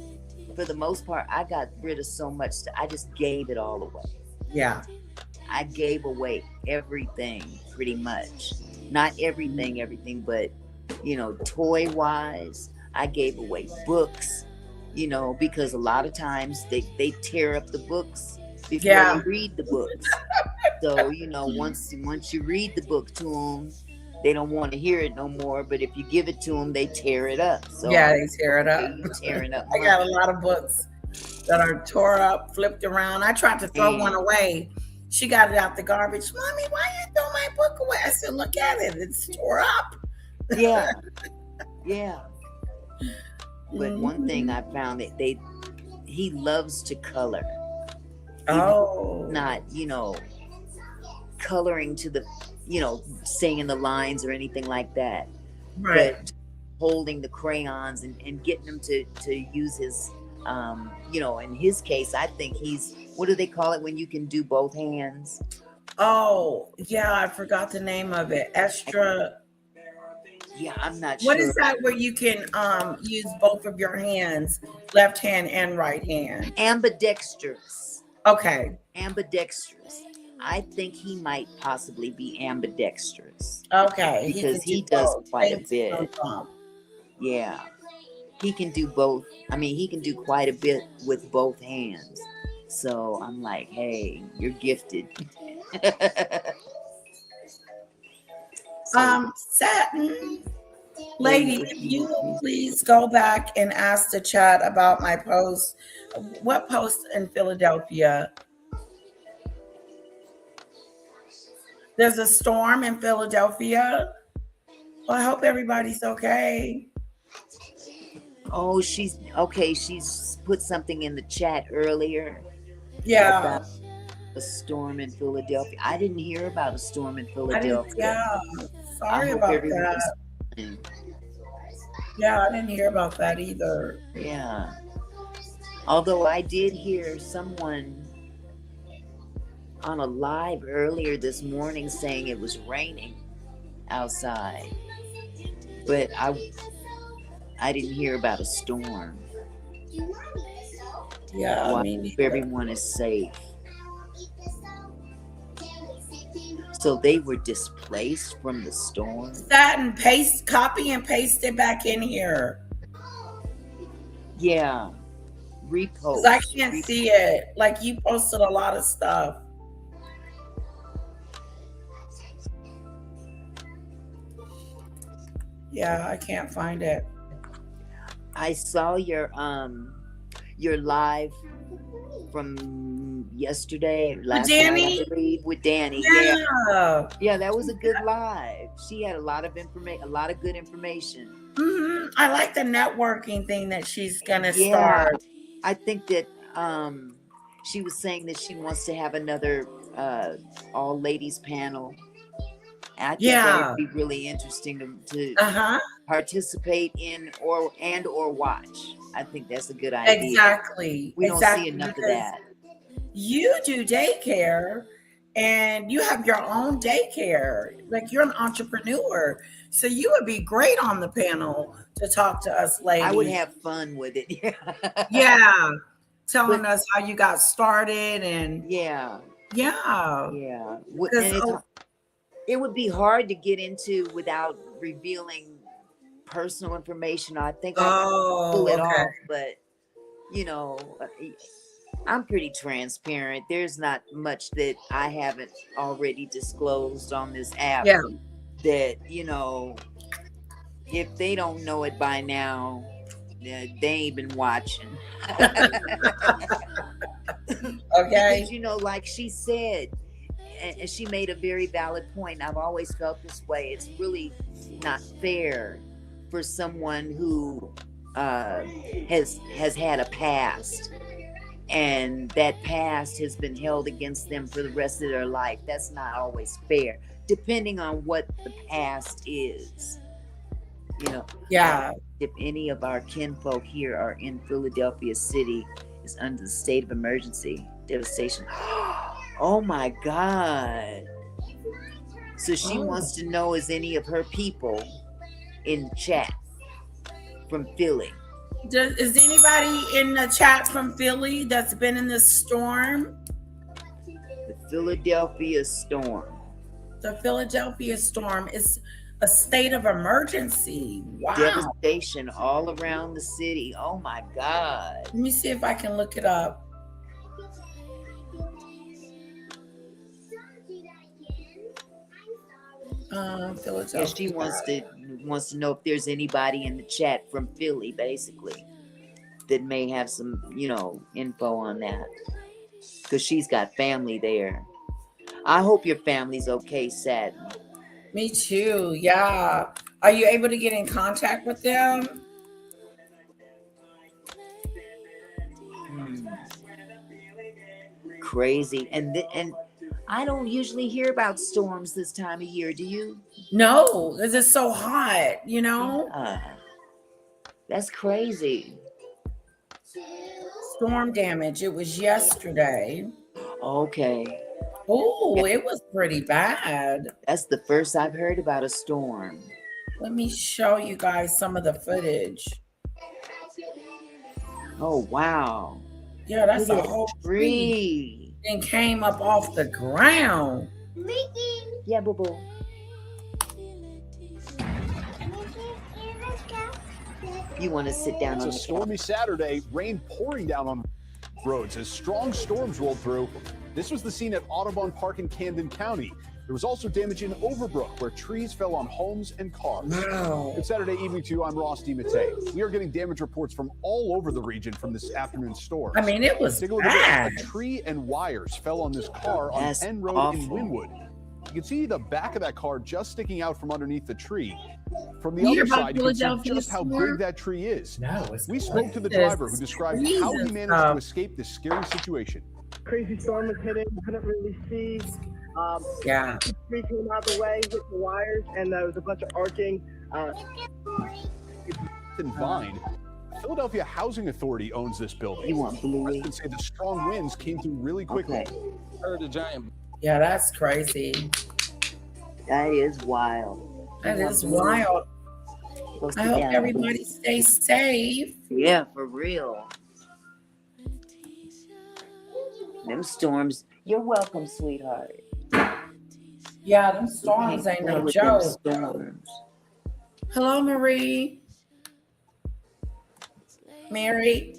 for the most part, I got rid of so much stuff. I just gave it all away. Yeah. I gave away everything pretty much. Not everything, but toy wise, I gave away books, because a lot of times they tear up the books before Yeah. you read the books. So, once you read the book to them, they don't want to hear it no more. But if you give it to them, they tear it up. So, Yeah, they tear it up. you tearing up I got a mine. lot of books that are tore up, flipped around. I tried to throw one And away. She got it out the garbage. Mommy, why you throw my book away? I said, look at it. It's tore up. yeah, yeah. But one thing Mhm. I found that he loves to color. Even Oh, not, coloring to the, saying the lines or anything like that, right. but holding the crayons and getting him to use his, in his case, I think he's, what do they call it when you can do both hands? Oh, yeah, I forgot the name of it. Extra. Yeah, I'm not What sure. is that where you can use both of your hands, left hand and right hand? Ambidextrous. Okay. Ambidextrous. I think he might possibly be ambidextrous Okay. He can because do he does both. quite a Thanks, bit. Yeah, he can do both. I mean, he can do quite a bit with both hands. So I'm like, hey, you're gifted. So Satin play lady, with if you, you will please. please go back and ask the chat about my post. What post in Philadelphia? There's a storm in Philadelphia. Well, I hope everybody's okay. Oh, she's okay. She's put something in the chat earlier Yeah. about a storm in Philadelphia. I didn't hear about a storm in I didn't, Philadelphia. yeah. I Sorry hope about everyone is that. fine. Yeah, I didn't hear about that either. Yeah. Although I did hear someone on a live earlier this morning saying it was raining outside, but I didn't hear about a storm. Yeah, Well, I me hope neither. everyone is safe. So they were displaced from the storm. That and paste, copy and paste it back in here. Yeah, Because I repost. can't see it. Like you posted a lot of stuff. Yeah, I can't find it. I saw your live from yesterday, With last night, I Danny? believe, with Danny. Yeah, Yeah. yeah, that was a good live. She had a lot of information, a lot of good information. I like the networking thing that she's gonna Yeah, start. I think that she was saying that she wants to have another all ladies panel. I think that would Yeah. be really interesting to Uh-huh. participate in or watch. I think that's a good idea. Exactly. We don't see Exactly. enough of Because that. you do daycare and you have your own daycare. Like you're an entrepreneur. So you would be great on the panel to talk to us I would ladies. have fun with it. Yeah. But Telling us how you got started and yeah, yeah. yeah. Because And it would be hard to get into without revealing personal information. I think I could pull it okay. off, but you know, uh, I'm pretty transparent. There's not much that I haven't already disclosed on this app Yeah. that, if they don't know it by now, they ain't been watching. Okay. Because, like she said, and she made a very valid point. I've always felt this way. It's really not fair for someone who has had a past, and that past has been held against them for the rest of their life. That's not always fair, depending on what the past is. Yeah. If any of our kinfolk here are in Philadelphia City, is under the state of emergency, devastation. Oh my God. So she Oh. wants to know, is any of her people in the chat from Philly? Is anybody in the chat from Philly that's been in this storm? The Philadelphia storm. The Philadelphia storm is a state of emergency. Wow. Devastation all around the city. Oh my God. Let me see if I can look it up. Philadelphia. Yeah, she wants to know if there's anybody in the chat from Philly, basically, that may have some, info on that. Because she's got family there. I hope your family's okay, Satin. Me too. Yeah. Are you able to get in contact with them? Crazy. And I don't usually hear about storms this time of year. Do you? No, because it's so hot, you know? That's crazy. Storm damage. It was yesterday. Okay. Oh, it was pretty bad. That's the first I've heard about a storm. Let me show you guys some of the footage. Oh, wow. Yeah, that's Look a at whole that tree. and came up off the ground. Yeah, boo boo. You want to sit down It's on a the stormy Saturday, rain pouring down on roads as strong storms rolled through. This was the scene at Audubon Park in Camden County. There was also damage in Overbrook, where trees fell on homes and cars. Wow. Good Saturday evening to you. I'm Ross DiMattei. We are getting damage reports from all over the region from this afternoon's storm. I mean, it was Take a look bad. at this. A tree and wires fell on this car on That's Penn Road in awful. Wynwood. You can see the back of that car just sticking out from underneath the tree. From the You hear other about side, you can see Philadelphia just how storm? big that tree is. No, it's We spoke to the This driver who described how he Jesus managed stuff. to escape this scary situation. crazy storm was hitting. Couldn't really see. Yeah. The tree came out of the way, hit the wires, and there was a bunch of arcing. In Vine, Philadelphia Housing Authority owns this building. You want Bluey? Residents say the strong winds came through really quickly. Okay. Heard a giant. Yeah, that's crazy. That is wild. That You want is Bluey? wild. Go I sit hope down. everybody stays safe. Yeah, for real. Them storms. You're welcome, sweetheart. Yeah, them You storms can't ain't play no with them joke. storms. Hello, Marie. Mary.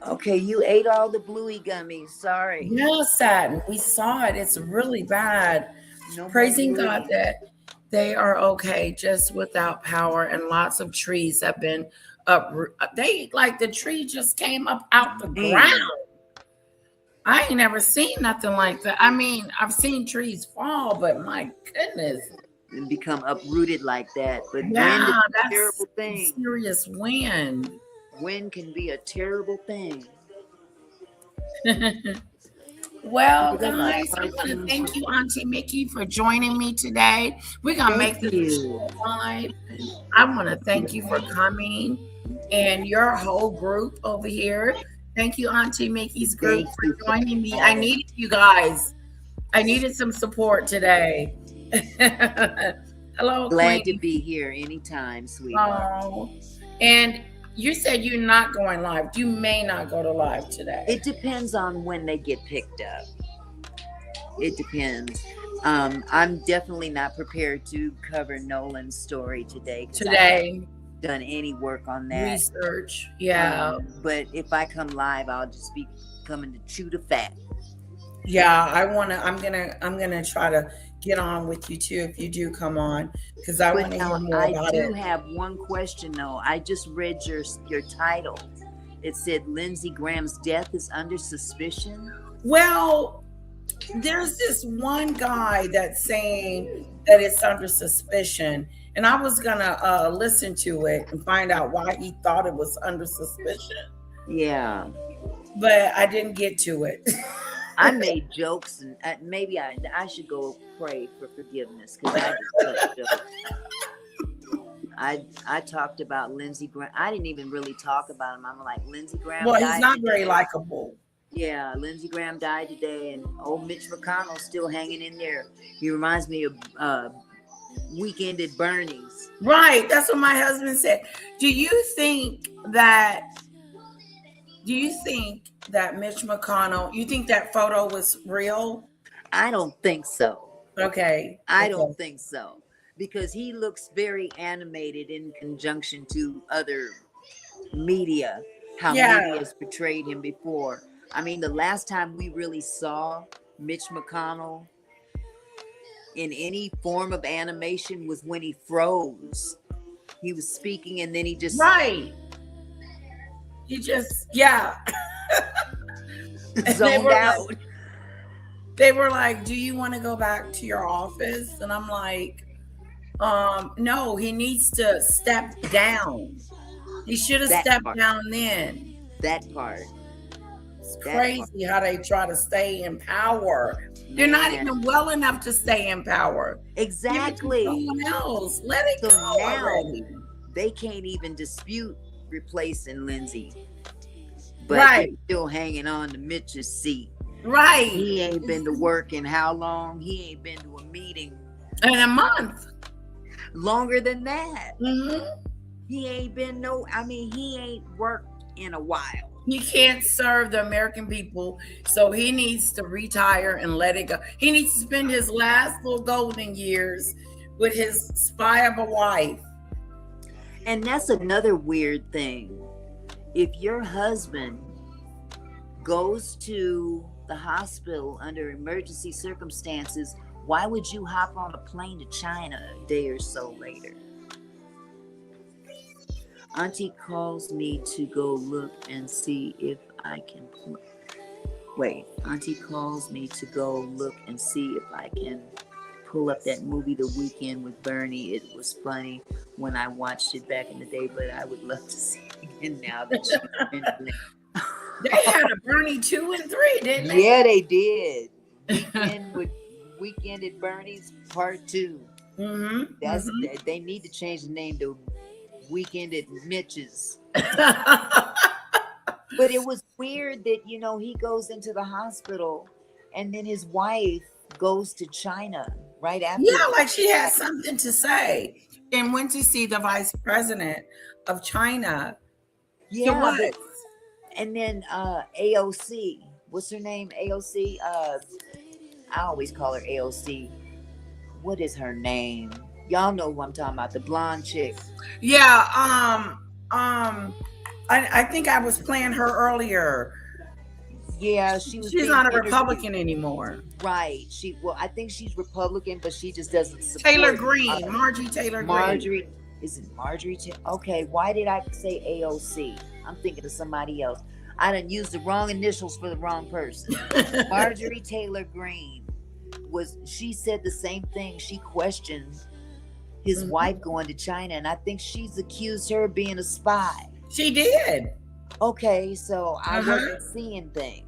Okay, you ate all the Bluey gummies. Sorry. Yeah, Satin. We saw it. It's really bad. No more Praising Bluey. God that they are okay, just without power, and lots of trees have been uprooted. They like the tree just came up out the Man. ground. I ain't never seen nothing like that. I mean, I've seen trees fall, but my goodness, And become uprooted like that. But yeah, wind is a that's terrible thing. serious wind. Wind can be a terrible thing. Well, Look at that guys, I want to cartoon. thank you, Auntie Mickey, for joining me today. We're gonna Thank make this you. live. I want to thank you for coming and your whole group over here. Thank you, Auntie Mickey's group, Thank for you. joining me. I needed you guys. I needed some support today. Hello, Glad Queen. to be here anytime, sweetheart. Oh, and you said you're not going live. You may not go to live today. It depends on when they get picked up. It depends. I'm definitely not prepared to cover Nolan's story today. 'Cause I haven't done any work on that. Research, yeah. But if I come live, I'll just be coming to chew the fat. Yeah, I'm gonna try to get on with you too if you do come on, because I But want to now hear more I about do it. have one question though. I just read your title. It said Lindsey Graham's death is under suspicion. Well, there's this one guy that's saying that it's under suspicion, and I was gonna listen to it and find out why he thought it was under suspicion, Yeah. but I didn't get to it. I made jokes, and maybe I should go pray for forgiveness because I just such jokes. I talked about Lindsey Graham. I didn't even really talk about him. I'm like, Lindsey Graham. Well, died he's not today. very likable. Yeah, Lindsey Graham died today, and old Mitch McConnell's still hanging in there. He reminds me of Weekend at Bernie's. Right, that's what my husband said. Do you think that Mitch McConnell, you think that photo was real? I don't think so. Okay. I don't think so because he looks very animated in conjunction to other media, how Yeah. media has portrayed him before. I mean, the last time we really saw Mitch McConnell in any form of animation was when he froze. He was speaking and then he just Right. He just, yeah. zoned were out. They were like, do you want to go back to your office? And I'm like, no, he needs to step down. He should have That stepped part. down then. That part. It's That crazy how they try to stay in power. They're not Man. even well enough to stay in power. Exactly. Give it to someone else. Let it So go now already. they can't even dispute replacing Lindsay. But Right. they're still hanging on to Mitch's seat. Right. He ain't been to work in how long? He ain't been to a meeting In a month. longer than that. Mm-hmm. He ain't been he ain't worked in a while. He can't serve the American people, so he needs to retire and let it go. He needs to spend his last little golden years with his spy of a wife. And that's another weird thing. If your husband goes to the hospital under emergency circumstances, why would you hop on a plane to China a day or so later? Auntie calls me to go look and see if I can Auntie calls me to go look and see if I can pull up that movie The Weekend with Bernie. It was funny when I watched it back in the day, but I would love to see it again now that she's mentioned it. They had a Bernie 2 and 3, didn't they? Yeah, they did. Weekend at Bernie's Part 2. Mm-hmm. That's They need to change the name to Weekend at Mitch's. But it was weird that, he goes into the hospital and then his wife goes to China right after. Yeah, like she had something to say and went to see the vice president of China. Yeah. What? And then AOC, what's her name? AOC. I always call her AOC. What is her name? Y'all know who I'm talking about, the blonde chick. Yeah. I think I was playing her earlier. Yeah, she's not a Republican anymore. Right. I think she's Republican, but she just doesn't support Taylor Greene, Marjorie Taylor Greene. Is it Marjorie? Okay, why did I say AOC? I'm thinking of somebody else. I done used the wrong initials for the wrong person. Marjorie Taylor Greene she said the same thing. She questioned his wife going to China, and I think she's accused her of being a spy. She did. Okay, so I wasn't seeing things.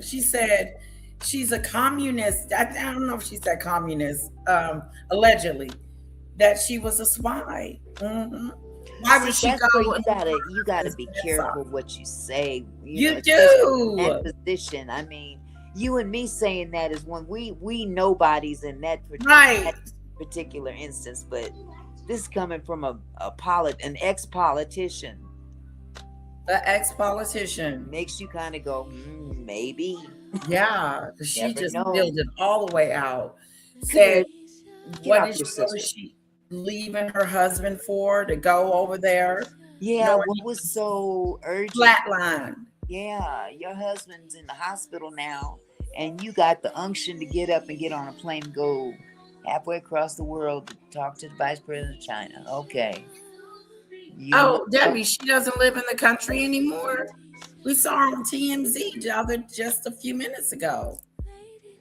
She said she's a communist. I don't know if she said communist, allegedly, that she was a spy. Why would she go? You gotta be careful what you say. You do. In that position. I mean, you and me saying that is when we nobodies in that particular instance, but this is coming from an ex-politician. An ex-politician makes you kind of go, maybe. Yeah, she just filled it all the way out. Said, what is she leaving her husband for to go over there? Yeah, what was so urgent? Flatline. Yeah, your husband's in the hospital now, and you got the unction to get up and get on a plane and go halfway across the world to talk to the vice president of China. Okay. Debbie, she doesn't live in the country anymore. We saw her on TMZ just a few minutes ago.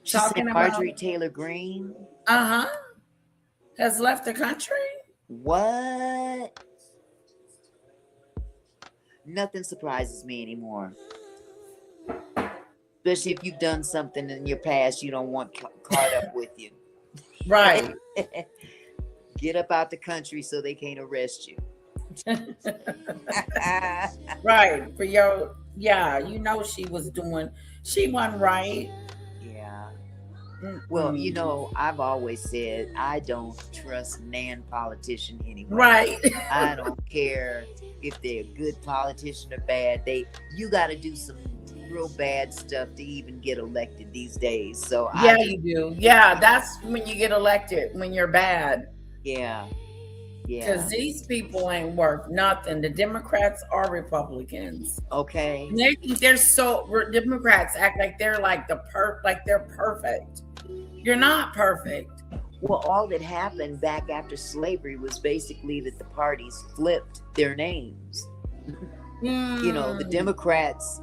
Talking about Marjorie Taylor Greene. Has left the country. What? Nothing surprises me anymore. Especially if you've done something in your past you don't want caught up with you. Right. Get up out the country so they can't arrest you. Right. She wasn't right. Yeah. Well, I've always said I don't trust nan politician anymore. Right. I don't care if they're a good politician or bad. You got to do some real bad stuff to even get elected these days. So you do. Yeah, that's when you get elected, when you're bad. Yeah. Yeah. Because these people ain't worth nothing. The Democrats are Republicans. Okay. Democrats act like they're they're perfect. You're not perfect. Well, all that happened back after slavery was basically that the parties flipped their names. The Democrats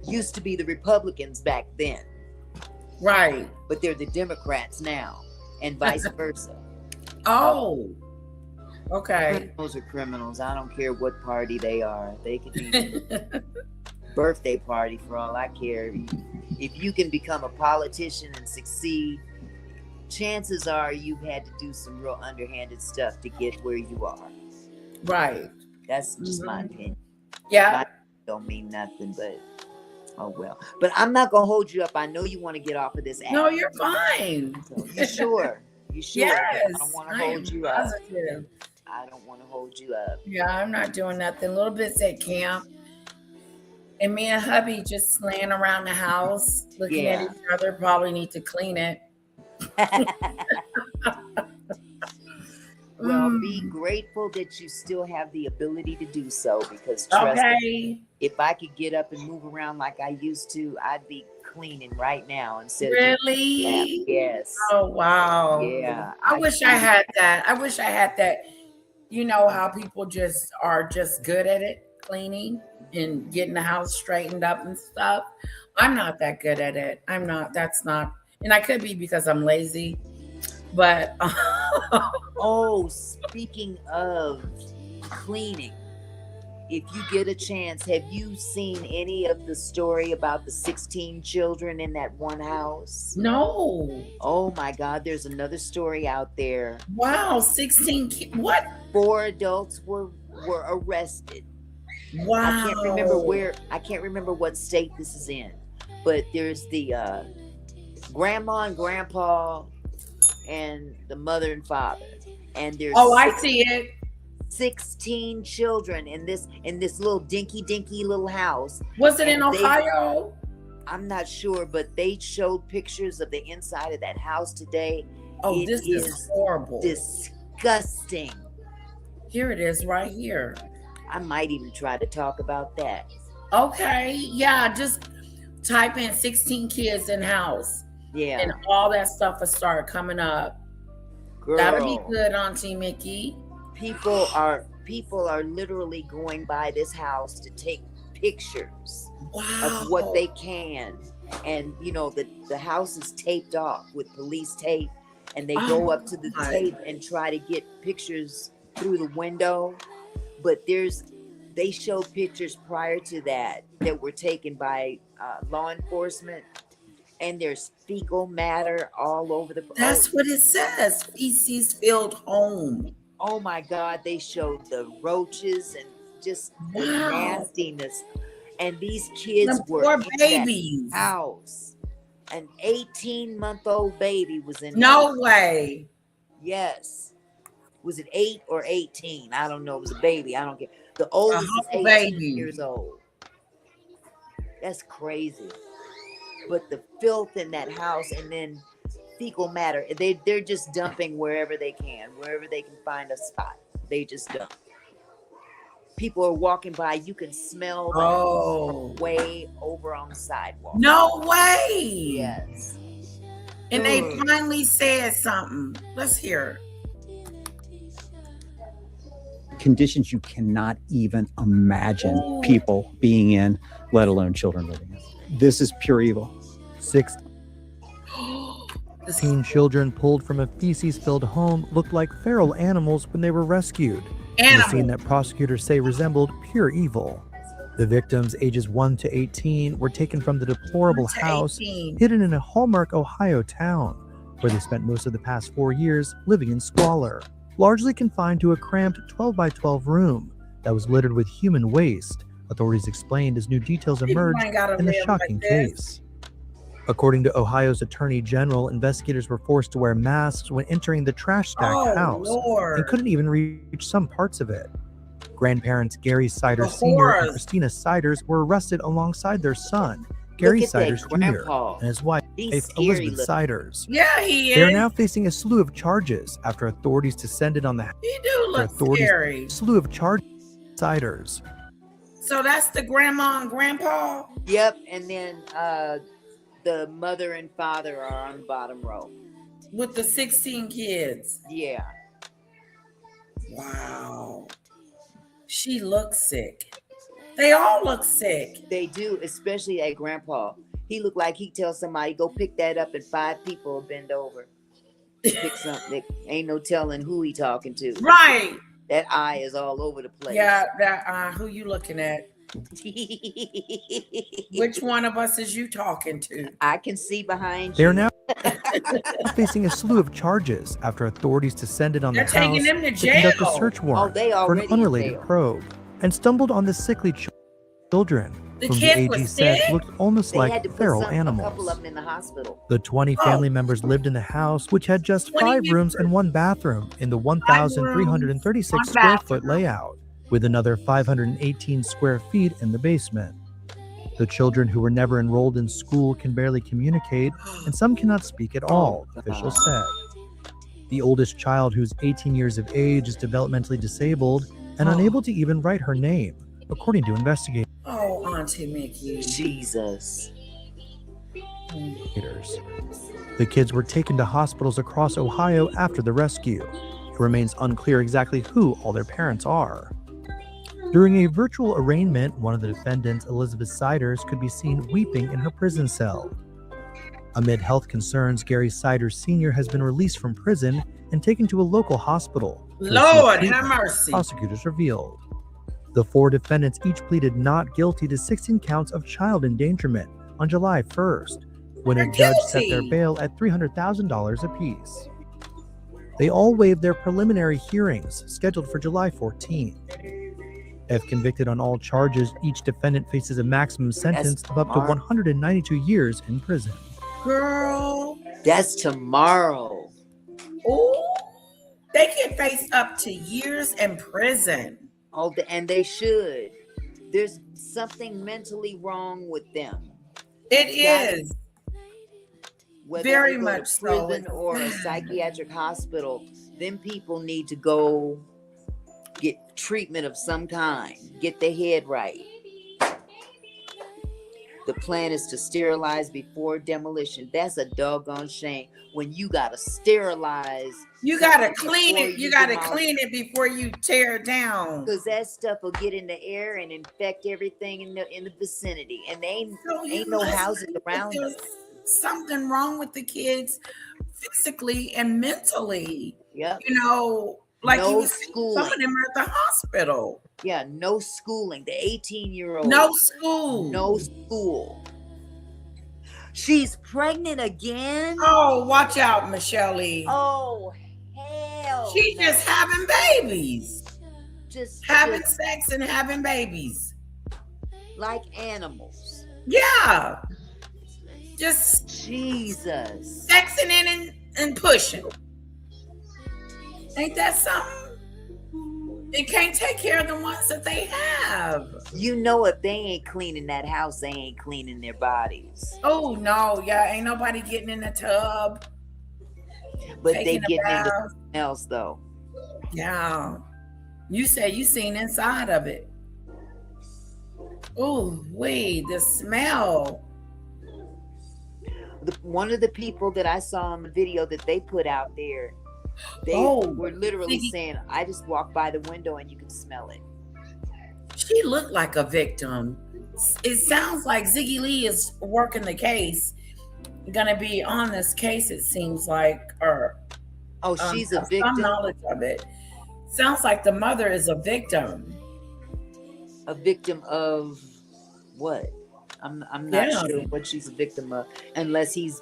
used to be the Republicans back then. Right. But they're the Democrats now, and vice versa. Oh. Okay. Criminals are criminals. I don't care what party they are. They could be birthday party for all I care. If you can become a politician and succeed, chances are you've had to do some real underhanded stuff to get where you are. Right. That's just my opinion. Yeah. My don't mean nothing, but oh well. But I'm not gonna hold you up. I know you want to get off of this app. No, you're fine. So, you sure? You sure? Yes. I don't want to hold you up. Positive. I don't want to hold you up. Yeah, I'm not doing nothing. Little bits at camp. And me and hubby just laying around the house, looking at each other. Probably need to clean it. Well, be grateful that you still have the ability to do so, because trust me, if I could get up and move around like I used to, I'd be cleaning right now instead of really. Yes. Oh wow. Yeah. I wish I had that. I wish I had that. You know how people just are just good at it, cleaning and getting the house straightened up and stuff. I'm not that good at it. I'm not. That's not. And I could be because I'm lazy. But oh, speaking of cleaning, if you get a chance, have you seen any of the story about the 16 children in that one house? No. Oh my God, there's another story out there. Wow, 16 what? 4 adults were arrested. Wow. I can't remember what state this is in, but there's the grandma and grandpa and the mother and father, and there's I see it. 16 children in this little dinky little house. Was it in Ohio? I'm not sure, but they showed pictures of the inside of that house today. Oh, this is horrible. Disgusting. Here it is right here. I might even try to talk about that. Okay, yeah, just type in 16 kids in house. Yeah. And all that stuff will start coming up. Girl, that'll be good, Auntie Mickey. People are literally going by this house to take pictures of what they can. And you know, the house is taped off with police tape, and they go up to the tape and try to get pictures through the window. But they showed pictures prior to that were taken by law enforcement, and there's fecal matter all over the place. That's what it says. Feces filled home. Oh my God, they showed the roaches and just the nastiness. And these kids were in that house. An 18-month-old baby was in No way. Yes. Was it 8 or 18? I don't know. It was a baby. I don't care. The oldest is 18 baby. years old. That's crazy. But the filth in that house, and then fecal matter, they're just dumping wherever they can find a spot. They just dump. People are walking by. You can smell them from way over on the sidewalk. No way. Yes. And they finally said something. Let's hear it. Conditions you cannot even imagine people being in, let alone children living in. This is pure evil. 16 children pulled from a feces-filled home looked like feral animals when they were rescued. In a scene that prosecutors say resembled pure evil. The victims, ages 1 to 18, were taken from the deplorable house hidden in a Hallmark, Ohio town, where they spent most of the past 4 years living in squalor, largely confined to a cramped 12 by 12 room that was littered with human waste, authorities explained as new details emerged in the shocking case. According to Ohio's Attorney General, investigators were forced to wear masks when entering the trash-stacked house and couldn't even reach some parts of it. Grandparents Gary Siders Sr. and Christina Siders were arrested alongside their son, Gary Siders Jr., and his wife, Elizabeth Siders. Yeah, he is. They are now facing a slew of charges after authorities descended on the He do look scary. Slew of charges. Siders. So that's the grandma and grandpa? Yep, and then the mother and father are on the bottom row. With the 16 kids. Yeah. Wow. She looks sick. They all look sick. They do, especially that grandpa. He looked like he tells somebody, go pick that up, and 5 people will bend over. Pick something. Ain't no telling who he talking to. Right. That eye is all over the place. Yeah, that who you looking at? Which one of us is you talking to? I can see behind They you. are now facing a slew of charges after authorities descended on They're the taking house them to to conduct a jail. search warrant they for already an in unrelated jail. probe and stumbled on the sickly children The whom the kids AG were said sick? looked almost They had like to put feral a couple animals. of them in the hospital. The 20 family members lived in the house, which had just 20 5 rooms and members. 1 bathroom in the 1,336 one square foot bathroom. layout, with another 518 square feet in the basement. The children who were never enrolled in school can barely communicate, and some cannot speak at all, officials said. The oldest child, who's 18 years of age, is developmentally disabled and unable to even write her name, according to investigators. Oh, Auntie Mickey. Jesus. The kids were taken to hospitals across Ohio after the rescue. It remains unclear exactly who all their parents are. During a virtual arraignment, one of the defendants, Elizabeth Siders, could be seen weeping in her prison cell. Amid health concerns, Gary Siders Sr. has been released from prison and taken to a local hospital. to receive Lord, treatment, have mercy. prosecutors revealed. The 4 defendants each pleaded not guilty to 16 counts of child endangerment on July 1st, when a They're judge set their guilty. bail at $300,000 apiece. They all waived their preliminary hearings, scheduled for July 14. If convicted on all charges, each defendant faces a maximum sentence of up to tomorrow. 192 years in prison. Girl. That's tomorrow. Oh, they can face up to years in prison. And they should. There's something mentally wrong with them. It is. Whether Very they go much to so. prison or a psychiatric hospital, them people need to go get treatment of some kind. Get their head right. The plan is to sterilize before demolition. That's a doggone shame. When you gotta sterilize, You gotta something clean before it. You gotta demolish. clean it before you tear it down. Because that stuff will get in the air and infect everything in the vicinity, and they ain't no must houses think around there's them. something wrong with the kids physically and mentally. Yep. You know, like No you was saying, some of schooling. them are at the hospital. Yeah, no schooling. The 18-year-old. No school. No school. She's pregnant again. Oh, watch out, Michelle Lee. Oh, hell. She's no. just having babies. Just Having sex and having babies. like animals. Yeah. Just Jesus. sexing in and pushing. Ain't that something? They can't take care of the ones that they have. You know, if they ain't cleaning that house, they ain't cleaning their bodies. Oh no, yeah, ain't nobody getting in the tub. But they taking a getting into bath. something else though. Yeah. You say you seen inside of it. Oh, wait, the smell. One of the people that I saw in the video that they put out there, they Oh, were literally Ziggy. saying, I just walked by the window and you can smell it. She looked like a victim. It sounds like Ziggy Lee is working the case. Gonna be on this case, it seems like, or Oh, she's a some victim. knowledge of it. Sounds like the mother is a victim. A victim of what? I'm not Yeah. sure what she's a victim of, unless he's,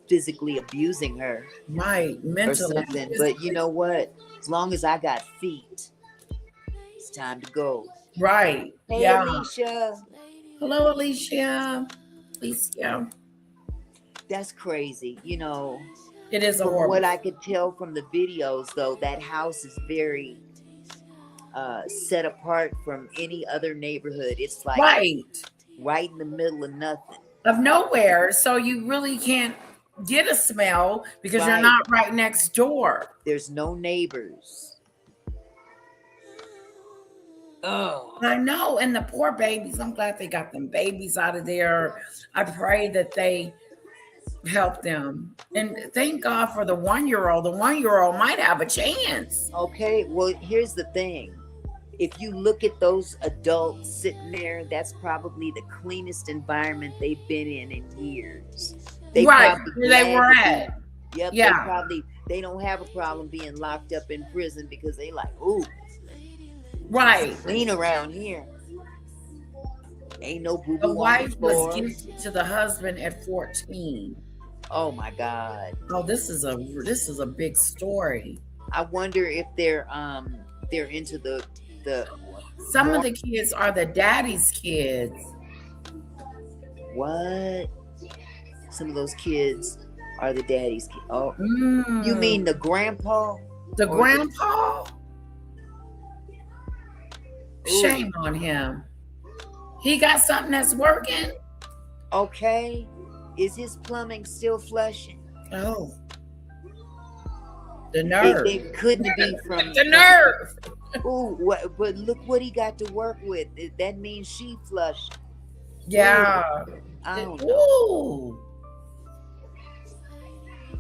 physically abusing her Right, or mentally. something. But you know what? As long as I got feet, it's time to go. Right. Hey, Yeah. Alicia. Hello, Alicia. Alicia. That's crazy. It is a From horrible. what I could tell from the videos, though, that house is very set apart from any other neighborhood. It's like right in the middle of nothing. Of nowhere. So you really can't get a smell because you're Right. not right next door. There's no neighbors. Oh, I know. And the poor babies, I'm glad they got them babies out of there. I pray that they help them. And thank God for the 1-year-old. The 1-year-old might have a chance. okay. Well, here's the thing. If you look at those adults sitting there, that's probably the cleanest environment they've been in years. Right, probably where they glad were to be- at. Yep. Yeah. They probably they don't have a problem being locked up in prison because they like, ooh, Right. clean around here. Ain't no boo The boo on the wife was floor. gifted to the husband at 14. Oh my God. Oh, this is a big story. I wonder if they're into the Some of the kids are the daddy's kids. what? Some of those kids are the daddy's kids. Oh, you mean the grandpa? The Or grandpa? Ooh. Shame on him. He got something that's working. Okay. Is his plumbing still flushing? Oh. The nerve. It couldn't be from The nerve. Ooh, but look what he got to work with. That means she flushed. Yeah. I don't know. Ooh.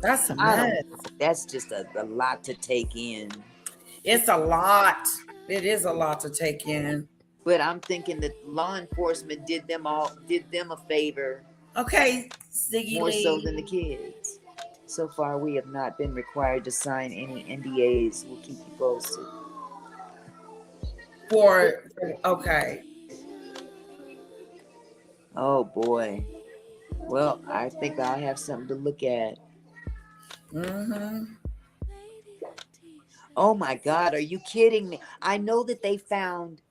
That's a I mess. don't. That's just a lot to take in. It's a lot. It is a lot to take in. But I'm thinking that law enforcement did them a favor. Okay, Ziggy More Lee. so than the kids. So far, we have not been required to sign any NDAs. We'll keep you posted. Okay. Oh boy. Well, I think I'll have something to look at. Mm-hmm. Oh my God, are you kidding me? I know that they found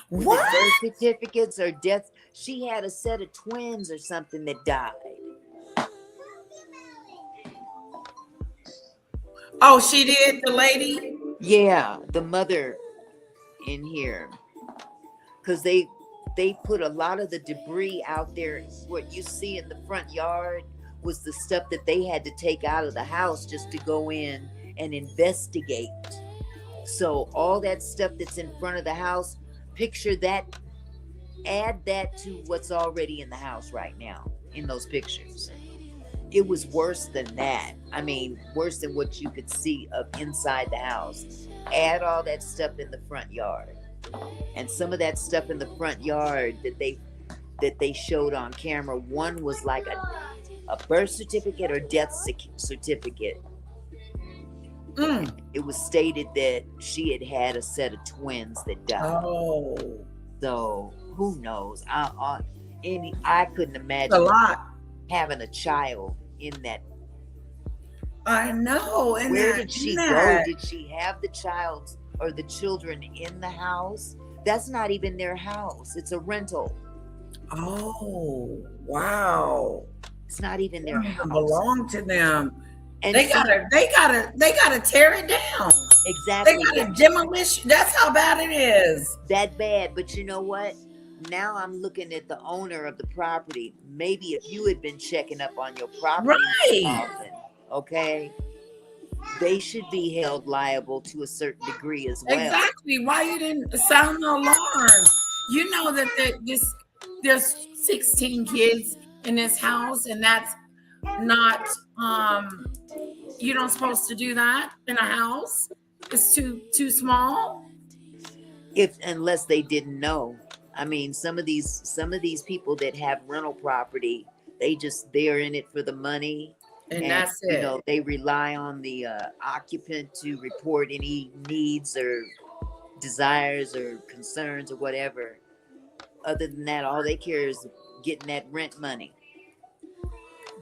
What? birth certificates or death. She had a set of twins or something that died. Oh, she did, the lady? Yeah, the mother in here. Because they put a lot of the debris out there. What you see in the front yard was the stuff that they had to take out of the house just to go in and investigate. So all that stuff that's in front of the house, picture that, add that to what's already in the house right now in those pictures. It was worse than that. I mean, worse than what you could see of inside the house. Add all that stuff in the front yard. And some of that stuff in the front yard that they showed on camera, one was like a birth certificate or death certificate. It was stated that she had a set of twins that died. Oh. So who knows? I couldn't imagine A lot. having a child in that. I know. And Where did she go? Did she have the child or the children in the house? That's not even their house. It's a rental. Oh, wow. It's not even their house. It belong to them. And they gotta tear it down. Exactly. They gotta demolish. That's how bad it is. That bad. But you know what? Now I'm looking at the owner of the property. Maybe if you had been checking up on your property often, okay, they should be held liable to a certain degree as well. Exactly. Why you didn't sound the alarm? You know that there's 16 kids in this house, and that's not you don't supposed to do that in a house. It's too small. Unless they didn't know. I mean, some of these people that have rental property, they're in it for the money. And that's it. You know, they rely on the occupant to report any needs or desires or concerns or whatever. Other than that, all they care is getting that rent money.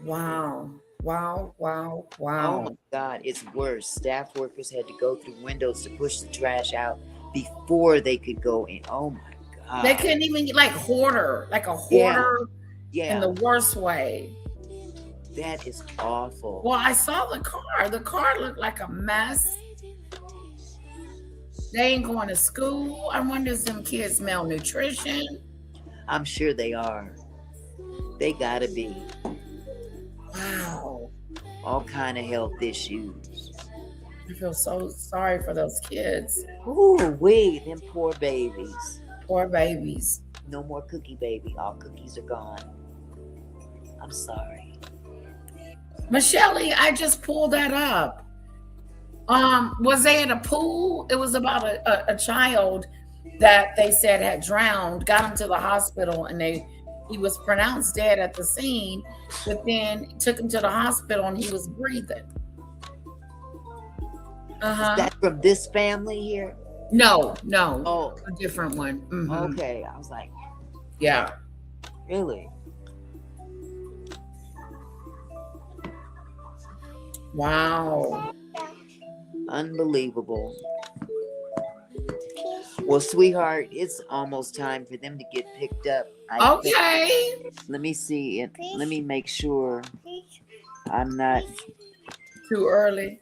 Wow. Oh my God, it's worse. Staff workers had to go through windows to push the trash out before they could go in. Oh my God. They couldn't even get like a hoarder Yeah. in the worst way. That is awful. Well, I saw the car. The car looked like a mess. They ain't going to school. I wonder if some kids malnutrition. I'm sure they are. They gotta be. Wow. All kind of health issues. I feel so sorry for those kids. Ooh, them poor babies. Poor babies. No more cookie baby. All cookies are gone. I'm sorry. Michelle, I just pulled that up. Was they at a pool? It was about a child that they said had drowned, got him to the hospital, and he was pronounced dead at the scene, but then took him to the hospital and he was breathing. Is Uh-huh. that from this family here? No, Oh, a different one. Mhm. okay. I was like, Yeah. really? Wow. Unbelievable. Well, sweetheart, it's almost time for them to get picked up. I think. Okay. Let me see it. Let me make sure I'm not. Too early.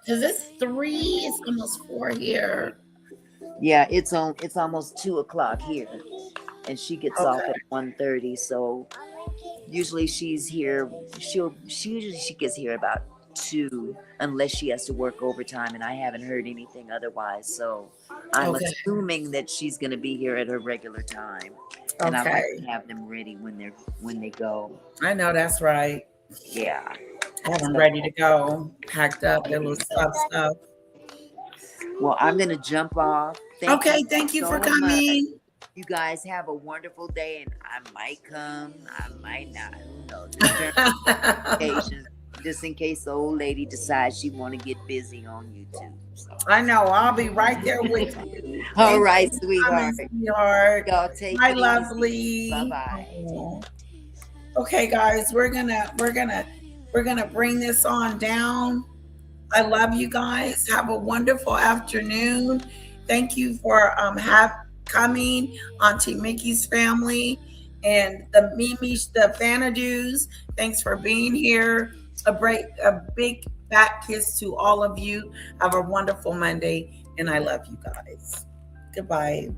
Because it's 3, it's almost 4 here. Yeah, it's on. It's almost 2 o'clock here, and she gets off Okay. at 1:30. So usually she's here. She gets here about 2, unless she has to work overtime, and I haven't heard anything otherwise. So I'm Okay. assuming that she's going to be here at her regular time, and I like Okay. to have them ready when they go. I know that's right. Yeah. Have them So, ready to go, packed up, their little stuff. well, I'm going to jump off. Okay, you thank you so for much. coming. You guys have a wonderful day, and I might come, I might not. Who knows? Occasions, just in case the old lady decides she want to get busy on YouTube. So. I know. I'll be right there with you. All right, sweetheart. Sweetheart. Y'all take Bye, it lovely. easy. Bye-bye. Okay, guys, we're gonna bring this on down. I love you guys. Have a wonderful afternoon. Thank you for coming, Auntie Mickey's family, and the Mimi's, the Fanadoos. Thanks for being here. A big fat kiss to all of you. Have a wonderful Monday, and I love you guys. Goodbye.